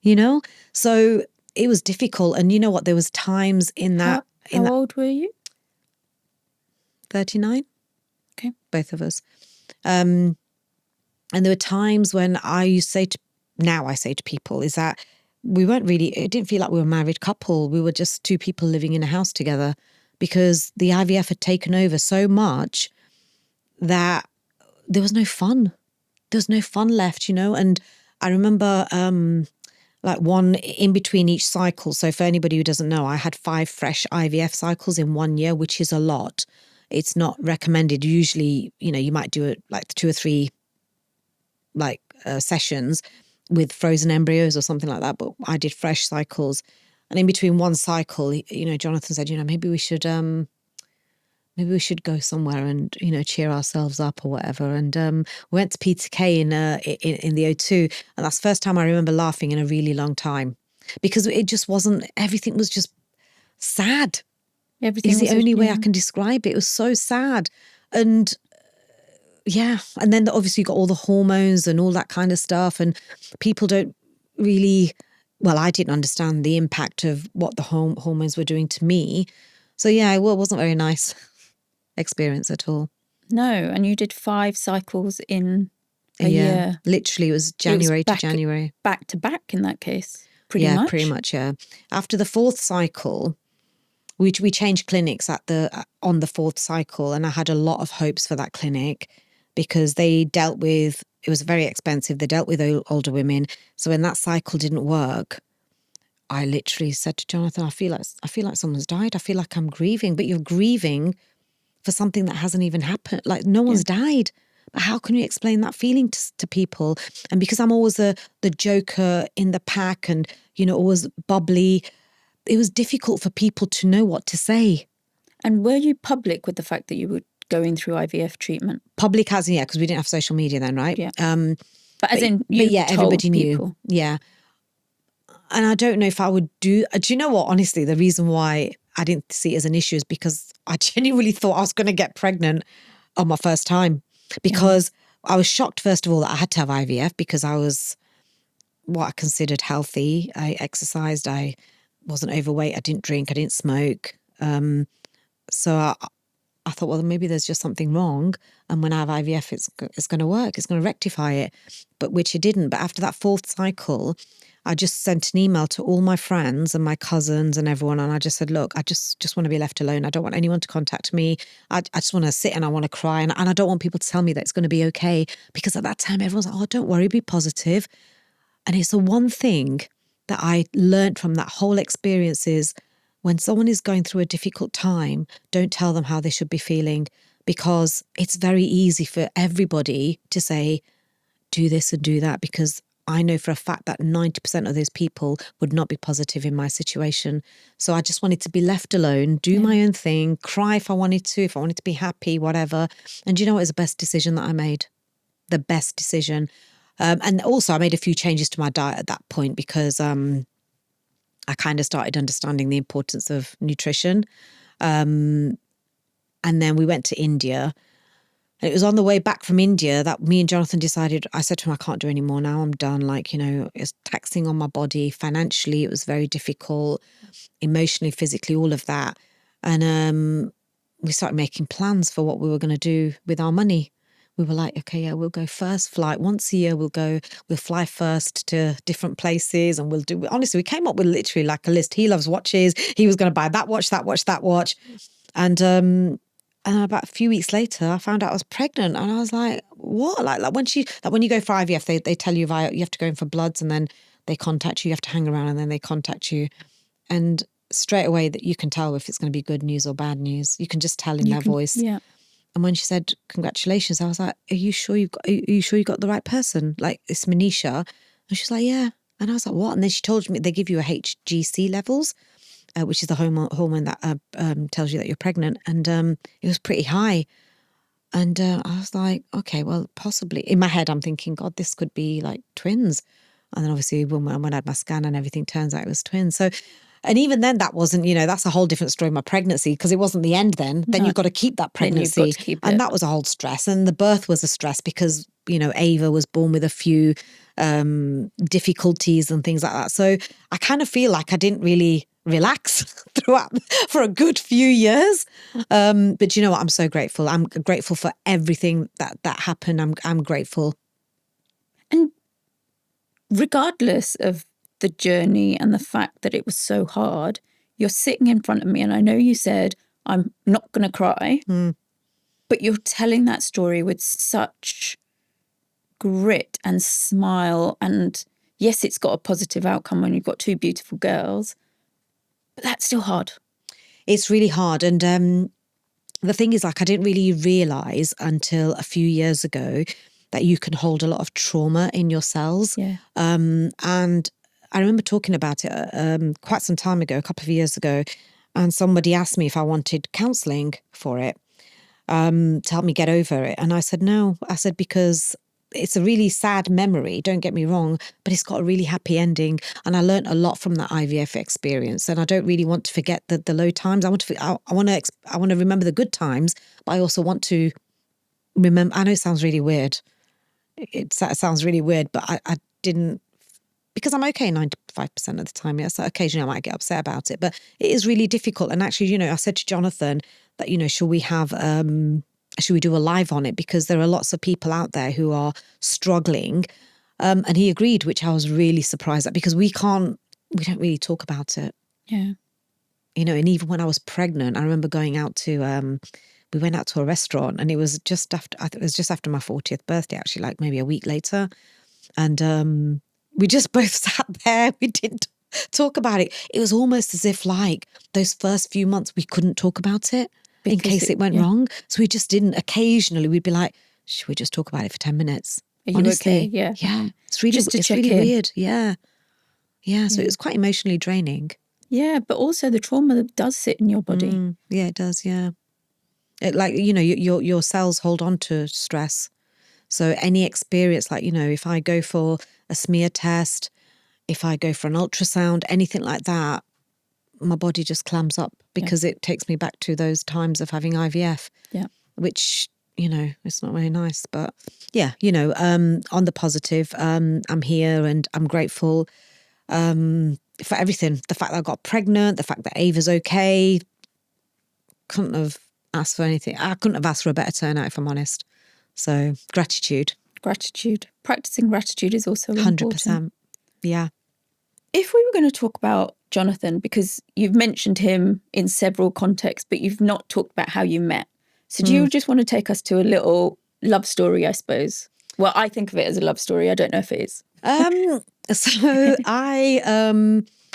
You know? So it was difficult. And you know what? There was times in that. How old were you? 39. Okay. Both of us. And there were times when I used to say now I say to people is that we weren't really, it didn't feel like we were a married couple. We were just two people living in a house together because the IVF had taken over so much that there was no fun. There was no fun left, And I remember like one in between each cycle. So for anybody who doesn't know, I had 5 fresh IVF cycles in 1 year, which is a lot. It's not recommended. Usually, you might do it like 2 or 3 sessions with frozen embryos or something like that. But I did fresh cycles. And in between one cycle, Jonathan said, maybe we should go somewhere and, cheer ourselves up or whatever. And we went to Peter Kay in the O2. And that's the first time I remember laughing in a really long time because it just wasn't, everything was just sad. Everything is the only way I can describe it. It was so sad. And yeah. And then obviously you got all the hormones and all that kind of stuff. And people don't really, well, I didn't understand the impact of what the hormones were doing to me. So yeah, it wasn't very nice experience at all. No, and you did 5 cycles in a year. Literally, it was January to January. Back to back in that case, pretty much. Yeah, pretty much, yeah. After the 4th cycle, we changed clinics on the 4th cycle, and I had a lot of hopes for that clinic because they dealt with, it was very expensive, they dealt with older women. So when that cycle didn't work, I literally said to Jonathan, I feel like someone's died. I feel like I'm grieving, but you're grieving for something that hasn't even happened. Like no one's died. But how can you explain that feeling to people? And because I'm always the joker in the pack and, always bubbly, it was difficult for people to know what to say. And were you public with the fact that you were going through IVF treatment? Public as in, yeah, because we didn't have social media then, right? Yeah. But as in you told everybody people. Knew. Yeah. And I don't know if I would do you know what, honestly, the reason why I didn't see it as an issue is because I genuinely thought I was going to get pregnant on my first time because I was shocked, first of all, that I had to have IVF because I was what I considered healthy. I exercised, I wasn't overweight, I didn't drink, I didn't smoke. So I thought, well, maybe there's just something wrong. And when I have IVF, it's going to work. It's going to rectify it, but which it didn't. But after that 4th cycle, I just sent an email to all my friends and my cousins and everyone. And I just said, look, I just want to be left alone. I don't want anyone to contact me. I just want to sit and I want to cry. And I don't want people to tell me that it's going to be okay. Because at that time, everyone's like, oh, don't worry, be positive. And it's the one thing that I learned from that whole experience is when someone is going through a difficult time, don't tell them how they should be feeling, because it's very easy for everybody to say, do this and do that, because I know for a fact that 90% of those people would not be positive in my situation. So I just wanted to be left alone, do my own thing, cry if I wanted to be happy, whatever. And it was the best decision that I made, the best decision. And also I made a few changes to my diet at that point because I kind of started understanding the importance of nutrition. And then we went to India. And it was on the way back from India that me and Jonathan decided, I said to him, I can't do any more now. I'm done. It's taxing on my body. Financially, it was very difficult. Emotionally, physically, all of that. And we started making plans for what we were going to do with our money. We were like, okay, yeah, we'll go first flight. Once a year, we'll fly first to different places and honestly, we came up with literally like a list. He loves watches. He was going to buy that watch, that watch, that watch. And about a few weeks later, I found out I was pregnant. And I was like, what? Like when you go for IVF, they tell you you have to go in for bloods and then they contact you. You have to hang around and then they contact you. And straight away that you can tell if it's going to be good news or bad news. You can just tell in their voice. Yeah. And when she said, congratulations, I was like, are you sure you got the right person? Like, it's Manisha. And she's like, yeah. And I was like, what? And then she told me they give you a HGC levels, which is the hormone that tells you that you're pregnant. And it was pretty high. And I was like, okay, well, possibly. In my head, I'm thinking, God, this could be like twins. And then obviously when I had my scan and everything, turns out it was twins. So, and even then that wasn't, that's a whole different story, my pregnancy, because it wasn't the end then. Then you've got to keep that pregnancy. You've got to keep and it. That was a whole stress. And the birth was a stress because, Ava was born with a few difficulties and things like that. So I kind of feel like I didn't really relax throughout for a good few years. But you know what? I'm so grateful. I'm grateful for everything that happened. I'm grateful. And regardless of the journey and the fact that it was so hard, you're sitting in front of me, and I know you said, I'm not going to cry, but you're telling that story with such grit and smile. And yes, it's got a positive outcome when you've got two beautiful girls, but that's still hard. It's really hard. And the thing is, like, I didn't really realise until a few years ago that you can hold a lot of trauma in your cells. Yeah. And I remember talking about it quite some time ago, a couple of years ago, and somebody asked me if I wanted counselling for it, to help me get over it. And I said no. I said, because it's a really sad memory, don't get me wrong, but it's got a really happy ending. And I learned a lot from that IVF experience. And I don't really want to forget the low times. I want to remember the good times, but I also want to remember. I know it sounds really weird. It sounds really weird, but I didn't, because I'm okay 95% of the time. Yes, occasionally I might get upset about it, but it is really difficult. And actually, I said to Jonathan that, should we do a live on it? Because there are lots of people out there who are struggling. And he agreed, which I was really surprised at, because we don't really talk about it. Yeah. And even when I was pregnant, I remember going out to, we went out to a restaurant, and it was just after, I think it was just after my 40th birthday, actually, like maybe a week later. And we just both sat there. We didn't talk about it. It was almost as if, like, those first few months we couldn't talk about it in case it went wrong. So we just didn't. Occasionally we'd be like, should we just talk about it for 10 minutes? Are you Honestly, okay? Yeah. Yeah. It's really, Just to it's check really in. weird. Yeah. Yeah. So it was quite emotionally draining. Yeah, but also the trauma that does sit in your body. Yeah, it does. Yeah. It, like, your cells hold on to stress. So any experience, like, if I go for a smear test, if I go for an ultrasound, anything like that, my body just clams up, because it takes me back to those times of having IVF. Yeah. Which, it's not very nice. But yeah, on the positive, I'm here and I'm grateful for everything. The fact that I got pregnant, the fact that Ava's okay. Couldn't have asked for anything. I couldn't have asked for a better turnout, if I'm honest. So gratitude. Gratitude. Practicing gratitude is also 100%. important. Yeah. If we were going to talk about Jonathan, because you've mentioned him in several contexts, but you've not talked about how you met. So do you just want to take us to a little love story, I suppose? Well, I think of it as a love story. I don't know if it is. So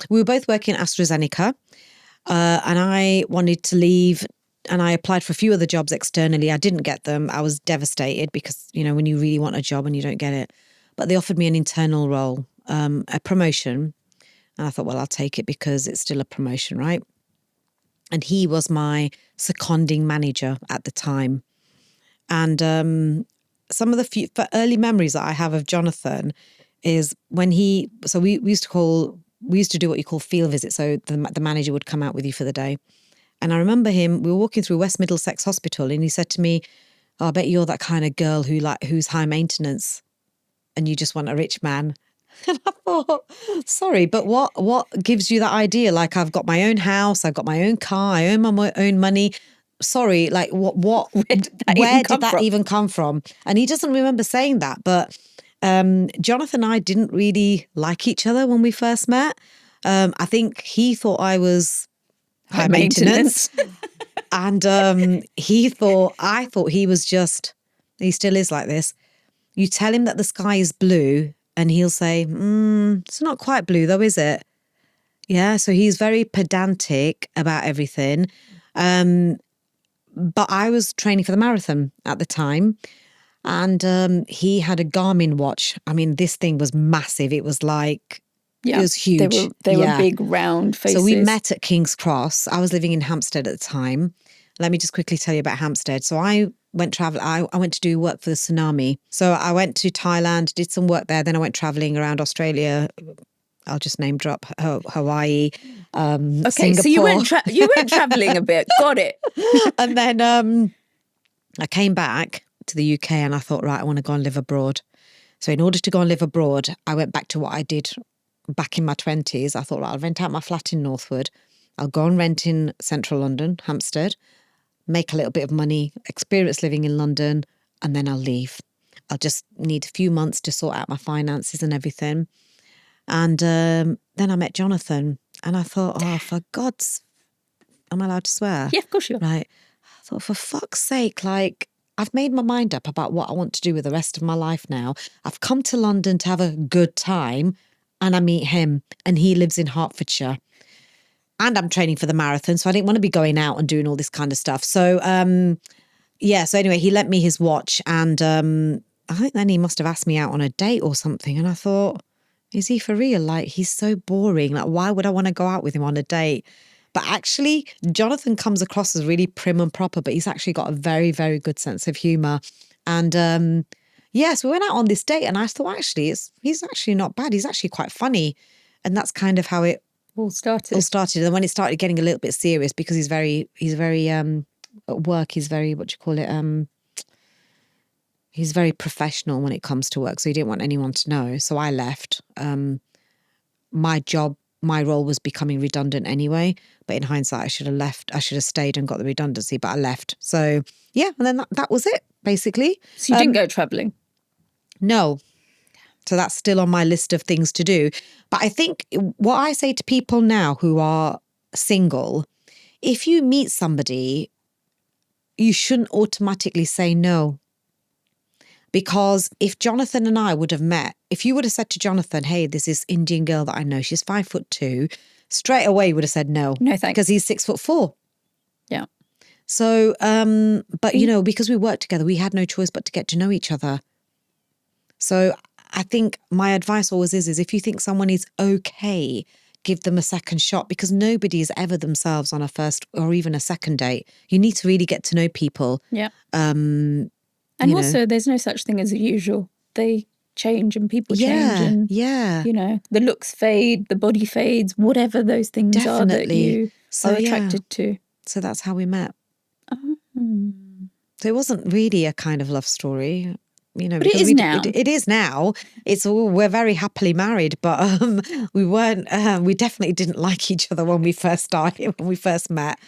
we were both working at AstraZeneca, and I wanted to leave, and I applied for a few other jobs externally. I didn't get them. I was devastated, because, when you really want a job and you don't get it. But they offered me an internal role, a promotion. And I thought, well, I'll take it, because it's still a promotion, right? And he was my seconding manager at the time. And some of the early memories that I have of Jonathan is when we used to do what you call field visits. So the manager would come out with you for the day. And I remember we were walking through West Middlesex Hospital, and he said to me, oh, I bet you're that kind of girl who's high maintenance and you just want a rich man. And I thought, sorry, but what gives you that idea? Like, I've got my own house, I've got my own car, I earn my own money. Sorry, like where did that even come from? And he doesn't remember saying that. But Jonathan and I didn't really like each other when we first met. I think he thought I was high maintenance. And I thought he was he still is like this. You tell him that the sky is blue and he'll say, it's not quite blue though, is it? Yeah, so he's very pedantic about everything. But I was training for the marathon at the time, and he had a Garmin watch. I mean, this thing was massive. It was like, it was huge. They were big, round faces. So we met at King's Cross. I was living in Hampstead at the time. Let me just quickly tell you about Hampstead. So I went to do work for the tsunami. So I went to Thailand, did some work there. Then I went traveling around Australia. I'll just name drop Hawaii, okay, Singapore. So you went traveling a bit. Got it. And then I came back to the UK and I thought, right, I want to go and live abroad. So in order to go and live abroad, I went back to what I did back in my 20s, I thought, right, I'll rent out my flat in Northwood. I'll go and rent in central London, Hampstead, make a little bit of money, experience living in London, and then I'll leave. I'll just need a few months to sort out my finances and everything. And then I met Jonathan and I thought, oh, for God's, am I allowed to swear? Yeah, of course you are. Right. I thought, for fuck's sake, like, I've made my mind up about what I want to do with the rest of my life now. I've come to London to have a good time and I meet him and he lives in Hertfordshire. And I'm training for the marathon, so I didn't want to be going out and doing all this kind of stuff. So, so anyway, he lent me his watch and I think then he must have asked me out on a date or something. And I thought, is he for real? Like, he's so boring. Like, why would I want to go out with him on a date? But actually, Jonathan comes across as really prim and proper, but he's actually got a very, very good sense of humour. And so we went out on this date and I thought, actually, he's actually not bad. He's actually quite funny. And that's kind of how it all started. And when it started getting a little bit serious, because he's very at work, he's very, he's very professional when it comes to work. So he didn't want anyone to know. So I left. My role was becoming redundant anyway. But in hindsight, I should have left. I should have stayed and got the redundancy, but I left. So yeah, and then that was it, basically. So you didn't go travelling? No. So that's still on my list of things to do. But I think what I say to people now who are single, if you meet somebody, you shouldn't automatically say no. Because if Jonathan and I would have met, if you would have said to Jonathan, hey, there's this Indian girl that I know, she's 5'2", straight away you would have said no. No, thanks. Because he's 6'4". Yeah. So, but because we worked together, we had no choice but to get to know each other. So I think my advice always is if you think someone is okay, give them a second shot, because nobody is ever themselves on a first or even a second date. You need to really get to know people. Yeah. And also there's no such thing as a usual. They change and people change and, the looks fade, the body fades, whatever those things are that you are attracted to. So that's how we met. Oh. So it wasn't really a kind of love story. But it is now. It is now. We're very happily married, but we weren't. We definitely didn't like each other when we first met.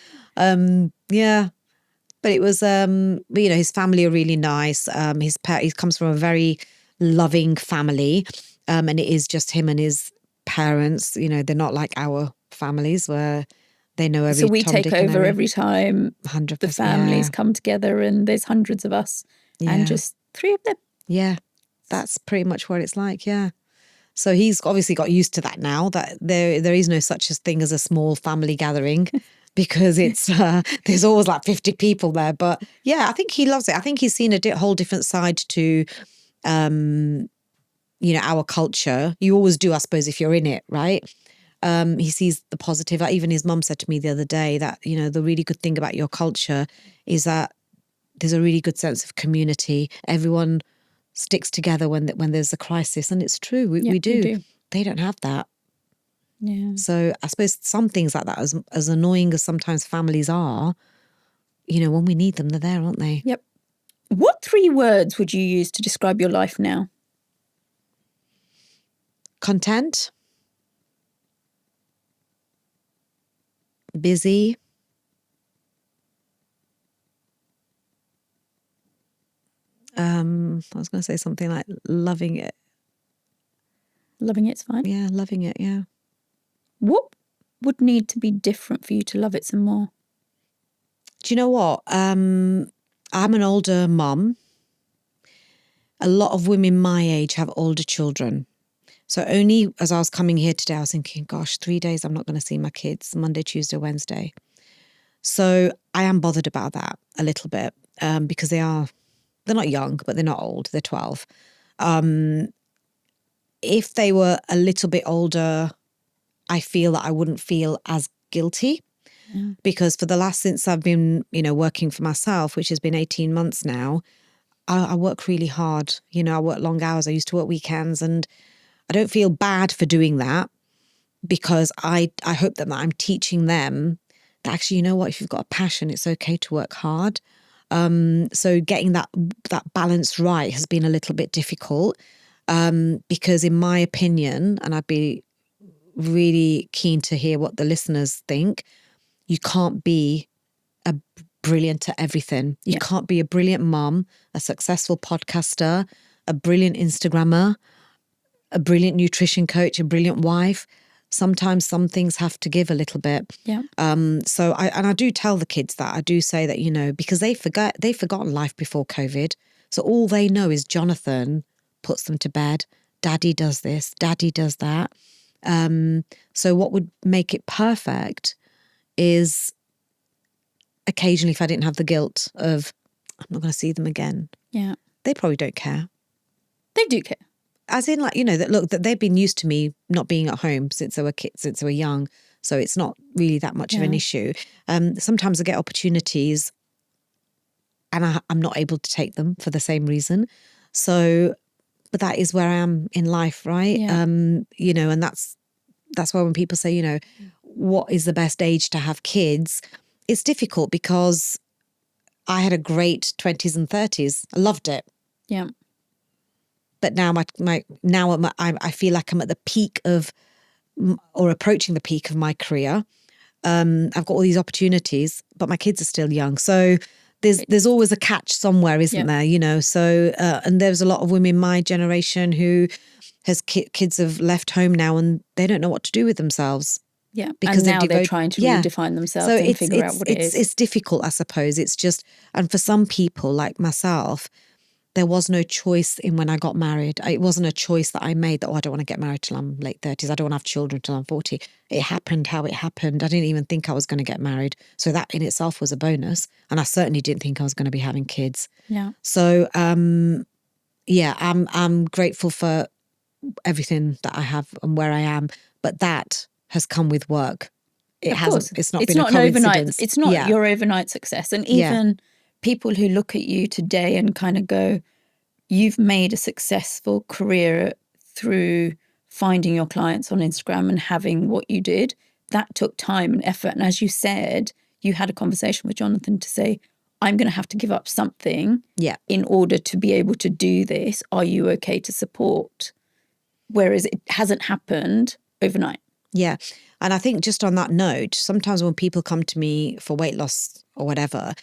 But it was. His family are really nice. He comes from a very loving family, and it is just him and his parents. They're not like our families where they know every. So we take over every time 100%, the families come together, and there's hundreds of us, and just 3 of them. Yeah, that's pretty much what it's like, yeah. So he's obviously got used to that now, that there is no such a thing as a small family gathering because it's there's always like 50 people there. But yeah, I think he loves it. I think he's seen a whole different side to, our culture. You always do, I suppose, if you're in it, right? He sees the positive. Even his mum said to me the other day that, the really good thing about your culture is that there's a really good sense of community. Everyone sticks together when there's a crisis. And it's true, we do. They don't have that. Yeah. So I suppose some things like that, as annoying as sometimes families are, when we need them, they're there, aren't they? Yep. What 3 words would you use to describe your life now? Content. Busy. I was going to say something like loving it. Loving it's fine. Yeah, loving it, yeah. What would need to be different for you to love it some more? Do you know what? I'm an older mum. A lot of women my age have older children. So only as I was coming here today, I was thinking, gosh, 3 days I'm not going to see my kids, Monday, Tuesday, Wednesday. So I am bothered about that a little bit because they're not young, but they're not old. They're 12. If they were a little bit older, I feel that I wouldn't feel as guilty because since I've been, working for myself, which has been 18 months now, I work really hard. I work long hours. I used to work weekends and I don't feel bad for doing that because I hope that I'm teaching them that actually, if you've got a passion, it's okay to work hard. So getting that balance right has been a little bit difficult because in my opinion, and I'd be really keen to hear what the listeners think. You can't be a brilliant at everything. You can't be a brilliant mom, a successful podcaster, a brilliant Instagrammer, a brilliant nutrition coach, a brilliant wife. Sometimes some things have to give a little bit. Yeah. So I do tell the kids that. I do say that, you know, because they've forgotten life before COVID. So all they know is Jonathan puts them to bed. Daddy does this. Daddy does that. So what would make it perfect is occasionally, if I didn't have the guilt of, I'm not going to see them again. Yeah. They probably don't care. They do care. As in, like, you know, that look, that they've been used to me not being at home since they were kids, since they were young. So it's not really that much of an issue. Sometimes I get opportunities and I'm not able to take them for the same reason. So, but that is where I am in life, right? Yeah. You know, and that's why when people say, you know, what is the best age to have kids? It's difficult because I had a great 20s and 30s. I loved it. Yeah. But now I feel like I'm at the peak of, or approaching the peak of my career. I've got all these opportunities, but my kids are still young. So there's always a catch somewhere, isn't there? You know, so, and there's a lot of women my generation who has kids have left home now and they don't know what to do with themselves. Yeah, Because and now they're trying to redefine themselves and figure out what it is. It's difficult, I suppose. It's just, and for some people like myself, there was no choice in when I got married. It wasn't a choice that I made that, I don't want to get married till I'm late 30s. I don't want to have children till I'm 40. It happened how it happened. I didn't even think I was going to get married. So that in itself was a bonus. And I certainly didn't think I was going to be having kids. Yeah. So, I'm grateful for everything that I have and where I am. But that has come with work. It hasn't. It's not been a coincidence. Overnight. It's not your overnight success. And even people who look at you today and kind of go, you've made a successful career through finding your clients on Instagram and having what you did. That took time and effort. And as you said, you had a conversation with Jonathan to say, I'm going to have to give up something in order to be able to do this. Are you okay to support? Whereas it hasn't happened overnight. Yeah. And I think just on that note, sometimes when people come to me for weight loss or whatever,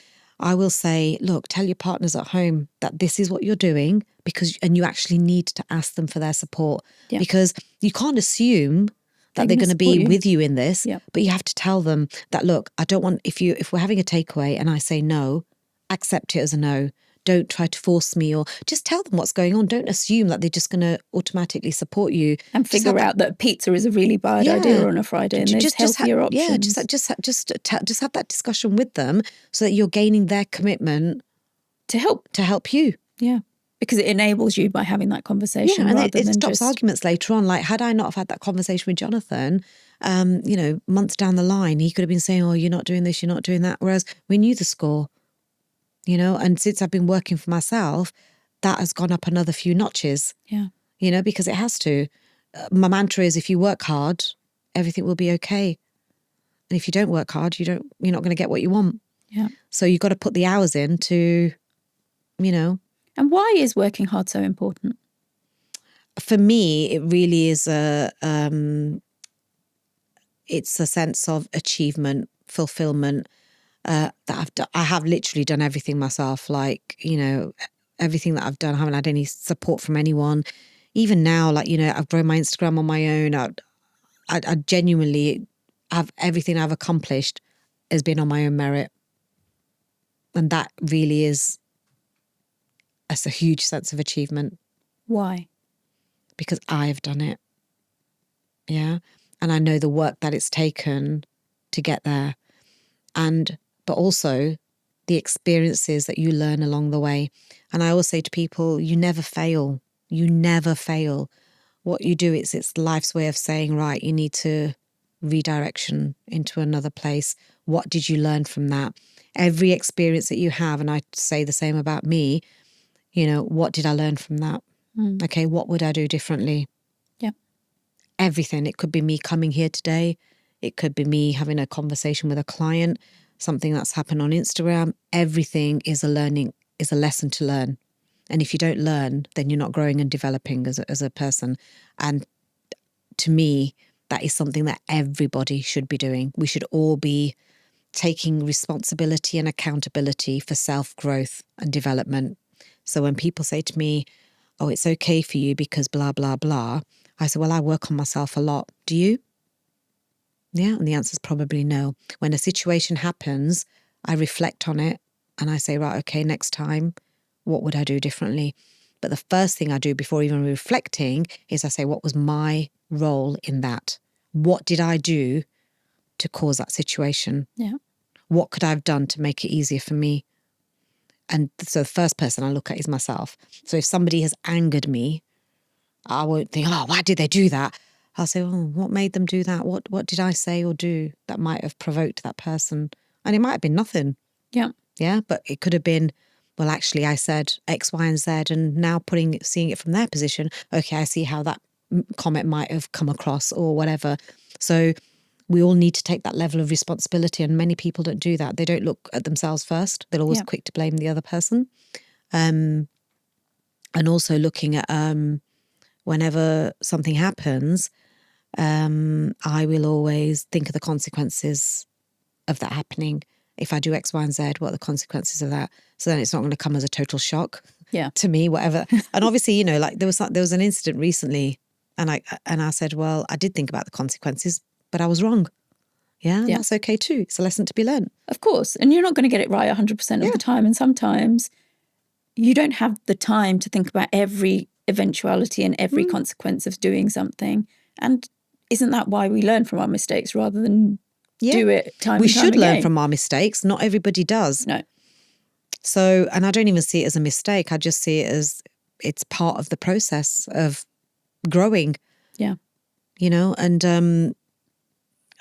I will say, look, tell your partners at home that this is what you're doing, and you actually need to ask them for their support, because you can't assume that they're going to be with you in this, but you have to tell them that, look, I don't want, if we're having a takeaway and I say no, accept it as a no. Don't try to force me, or just tell them what's going on. Don't assume that they're just going to automatically support you. And figure out that pizza is a really bad idea on a Friday and there's healthier options. Yeah, just have that discussion with them so that you're gaining their commitment to help you. Yeah, because it enables you by having that conversation. Yeah, and it stops arguments later on. Like, had I not have had that conversation with Jonathan, you know, months down the line, he could have been saying, oh, you're not doing this, you're not doing that. Whereas we knew the score. You know, and since I've been working for myself, that has gone up another few notches. Yeah. You know, because it has to. My mantra is, if you work hard, everything will be okay. And if you don't work hard, you're not going to get what you want. Yeah. So you've got to put the hours in to, you know. And why is working hard so important? For me, it really is it's a sense of achievement, fulfillment. That I have literally done everything myself. Like, you know, everything that I've done, I haven't had any support from anyone. Even now, like, you know, I've grown my Instagram on my own. I genuinely have, everything I've accomplished has been on my own merit. And that really is a huge sense of achievement. Why? Because I've done it. Yeah. And I know the work that it's taken to get there. But also the experiences that you learn along the way. And I always say to people, you never fail. You never fail. What you do, it's life's way of saying, right, you need to redirection into another place. What did you learn from that? Every experience that you have, and I say the same about me, you know, what did I learn from that? Okay, what would I do differently? Yeah. Everything. It could be me coming here today. It could be me having a conversation with a client, something that's happened on Instagram. Everything is a lesson to learn. And if you don't learn, then you're not growing and developing as a person. And to me, that is something that everybody should be doing. We should all be taking responsibility and accountability for self-growth and development. So when people say to me, oh, it's okay for you because blah, blah, blah, I say, well, I work on myself a lot. Do you? Yeah. And the answer is probably no. When a situation happens, I reflect on it and I say, right, okay, next time, what would I do differently? But the first thing I do before even reflecting is I say, what was my role in that? What did I do to cause that situation? Yeah. What could I have done to make it easier for me? And so the first person I look at is myself. So if somebody has angered me, I won't think, oh, why did they do that? I'll say, oh, what made them do that? What did I say or do that might have provoked that person? And it might have been nothing. Yeah. Yeah, but it could have been, well, actually, I said X, Y, and Z, and now seeing it from their position, okay, I see how that comment might have come across or whatever. So we all need to take that level of responsibility, and many people don't do that. They don't look at themselves first. They're always quick to blame the other person. And also looking at whenever something happens, I will always think of the consequences of that happening. If I do X, Y, and Z, what are the consequences of that? So then it's not going to come as a total shock to me, whatever. And obviously, like there was an incident recently, and I said, well, I did think about the consequences, but I was wrong. Yeah, that's okay too. It's a lesson to be learned. Of course. And you're not going to get it right 100% of the time. And sometimes you don't have the time to think about every eventuality and every consequence of doing something. And isn't that why we learn from our mistakes rather than do it time we and time should learn again? from our mistakes. Not everybody does. No. So, and I don't even see it as a mistake. I just see it as it's part of the process of growing. Yeah. And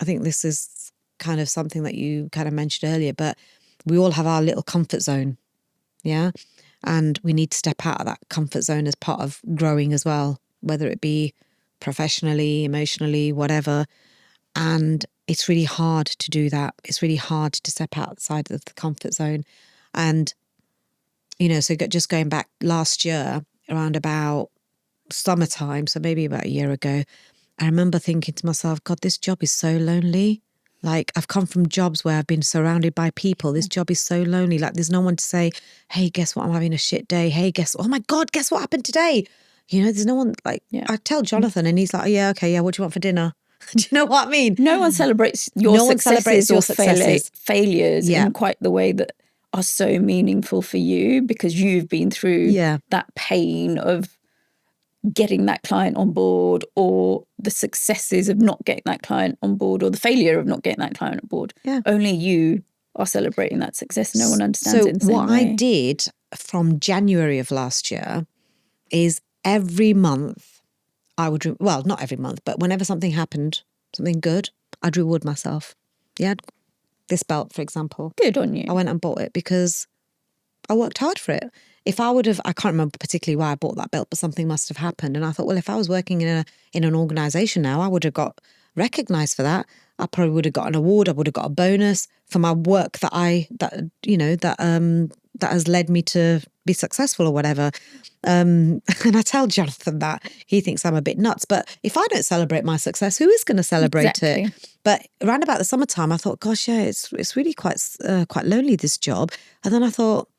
I think this is kind of something that you kind of mentioned earlier, but we all have our little comfort zone. Yeah. And we need to step out of that comfort zone as part of growing as well, whether it be professionally, emotionally, whatever. And it's really hard to do that. It's really hard to step outside of the comfort zone. And, so just going back last year, around about summertime, so maybe about a year ago, I remember thinking to myself, God, this job is so lonely. Like, I've come from jobs where I've been surrounded by people. This job is so lonely. Like, there's no one to say, hey, guess what? I'm having a shit day. Hey, oh my God, guess what happened today? There's no one, like, I tell Jonathan and he's like, oh, yeah, okay, yeah, what do you want for dinner? Do you know what I mean? No one celebrates your successes or failures in quite the way that are so meaningful for you, because you've been through that pain of getting that client on board, or the successes of not getting that client on board, or the failure of not getting that client on board. Yeah. Only you are celebrating that success. No one understands it in the same way. So what I did from January of last year is every month I would, well, not every month, but whenever something happened, something good, I'd reward myself. Yeah. This belt, for example. Good on you. I went and bought it because I worked hard for it. If I would have, I can't remember particularly why I bought that belt, but something must have happened. And I thought, well, if I was working in an organisation now, I would have got recognised for that. I probably would have got an award. I would have got a bonus for my work that has led me to be successful or whatever. And I tell Jonathan that. He thinks I'm a bit nuts. But if I don't celebrate my success, who is going to celebrate it? But around about the summertime, I thought, gosh, yeah, it's really quite lonely, this job. And then I thought,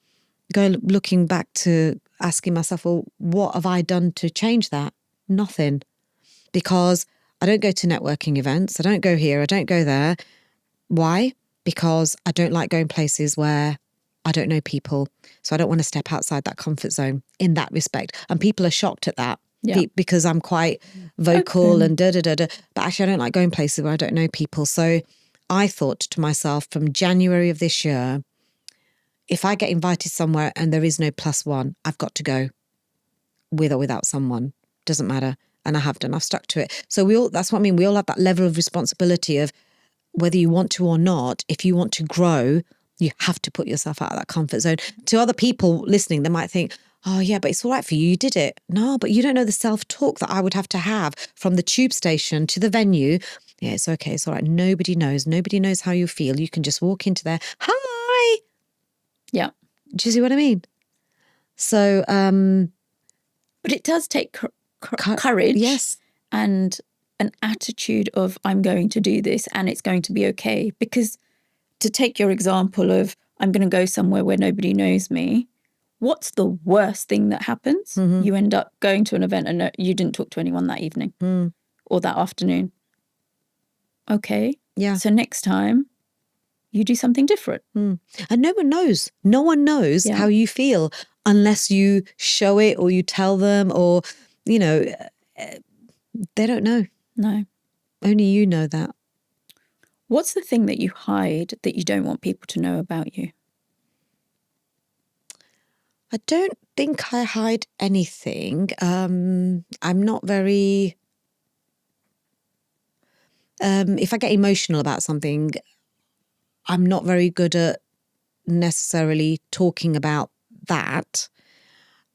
looking back to asking myself, well, what have I done to change that? Nothing. Because I don't go to networking events. I don't go here. I don't go there. Why? Because I don't like going places where I don't know people. So I don't want to step outside that comfort zone in that respect. And people are shocked at that because I'm quite vocal and da-da-da-da. But actually, I don't like going places where I don't know people. So I thought to myself, from January of this year, if I get invited somewhere and there is no +1, I've got to go, with or without someone. Doesn't matter. And I have done. I've stuck to it. So that's what I mean. We all have that level of responsibility of whether you want to or not. If you want to grow, you have to put yourself out of that comfort zone. To other people listening, they might think, oh yeah, but it's all right for you. You did it. No, but you don't know the self-talk that I would have to have from the tube station to the venue. Yeah, it's okay. It's all right. Nobody knows. Nobody knows how you feel. You can just walk into there. Hi. Yeah. Do you see what I mean? So, but it does take courage. Yes. And an attitude of I'm going to do this and it's going to be okay. Because to take your example of I'm going to go somewhere where nobody knows me, what's the worst thing that happens? You end up going to an event and you didn't talk to anyone that evening or that afternoon. Okay. Yeah. So next time you do something different. And no one knows. No one knows how you feel unless you show it or you tell them or, you know, they don't know. No. Only you know that. What's the thing that you hide that you don't want people to know about you? I don't think I hide anything. I'm not very... if I get emotional about something, I'm not very good at necessarily talking about that.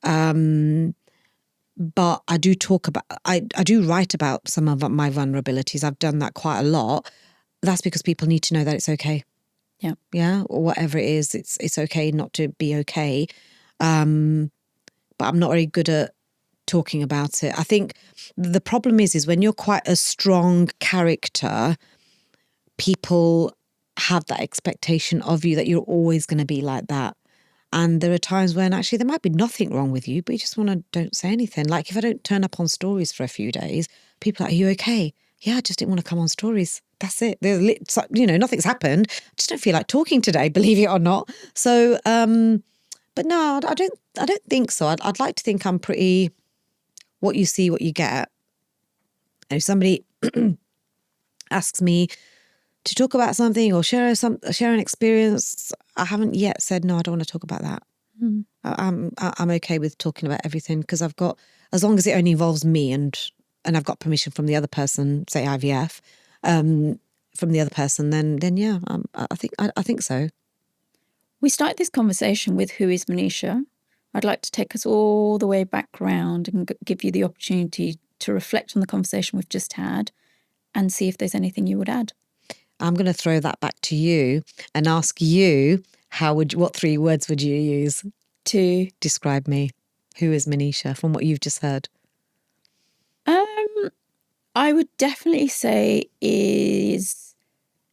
But I do talk about, I do write about some of my vulnerabilities. I've done that quite a lot. That's because people need to know that it's okay. Yeah. Yeah. Or whatever it is, it's okay not to be okay. But I'm not very good at talking about it. I think the problem is when you're quite a strong character, people have that expectation of you that you're always going to be like that. And there are times when actually there might be nothing wrong with you, but you just want to don't say anything. Like if I don't turn up on stories for a few days, people are like, are you okay? Yeah, I just didn't want to come on stories. That's it. Nothing's happened. I just don't feel like talking today, believe it or not. So, but no, I don't think so. I'd like to think I'm pretty, what you see, what you get. And if somebody asks me to talk about something or share an experience, I haven't yet said, no, I don't want to talk about that. I'm okay with talking about everything because I've got, as long as it only involves me and I've got permission from the other person, say IVF, from the other person, then yeah, I think so. We started this conversation with who is Manisha. I'd like to take us all the way back round and give you the opportunity to reflect on the conversation we've just had and see if there's anything you would add. I'm going to throw that back to you and ask you, what 3 words would you use to describe me? Who is Manisha from what you've just heard? I would definitely say is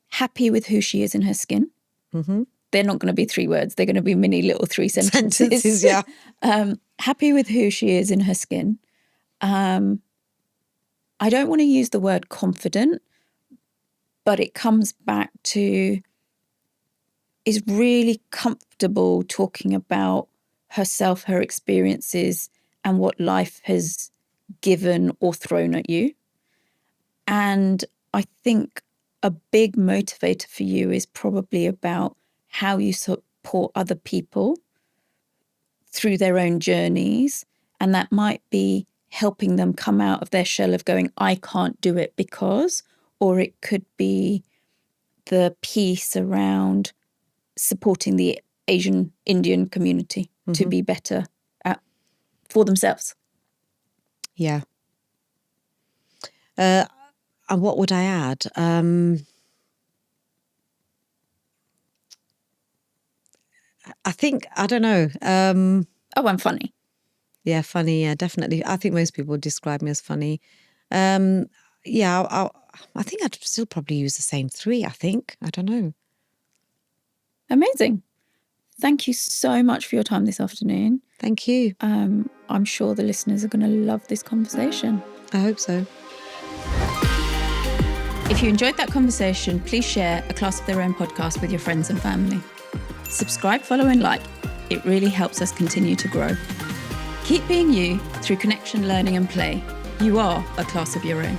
happy with who she is in her skin. Mm-hmm. They're not going to be 3 words. They're going to be mini little 3 sentences. Yeah. Happy with who she is in her skin. I don't want to use the word confident, but it comes back to is really comfortable talking about herself, her experiences, and what life has given or thrown at you. And I think a big motivator for you is probably about how you support other people through their own journeys. And that might be helping them come out of their shell of going, I can't do it because, or it could be the piece around supporting the Asian Indian community to be better for themselves. Yeah. And what would I add? I think, I don't know. I'm funny. Yeah, funny. Yeah, definitely. I think most people would describe me as funny. Yeah, I think I'd still probably use the same 3, I think. I don't know. Amazing. Thank you so much for your time this afternoon. Thank you. I'm sure the listeners are going to love this conversation. I hope so. If you enjoyed that conversation, please share A Class of Their Own podcast with your friends and family. Subscribe, follow and like. It really helps us continue to grow. Keep being you through connection, learning and play. You are a class of your own.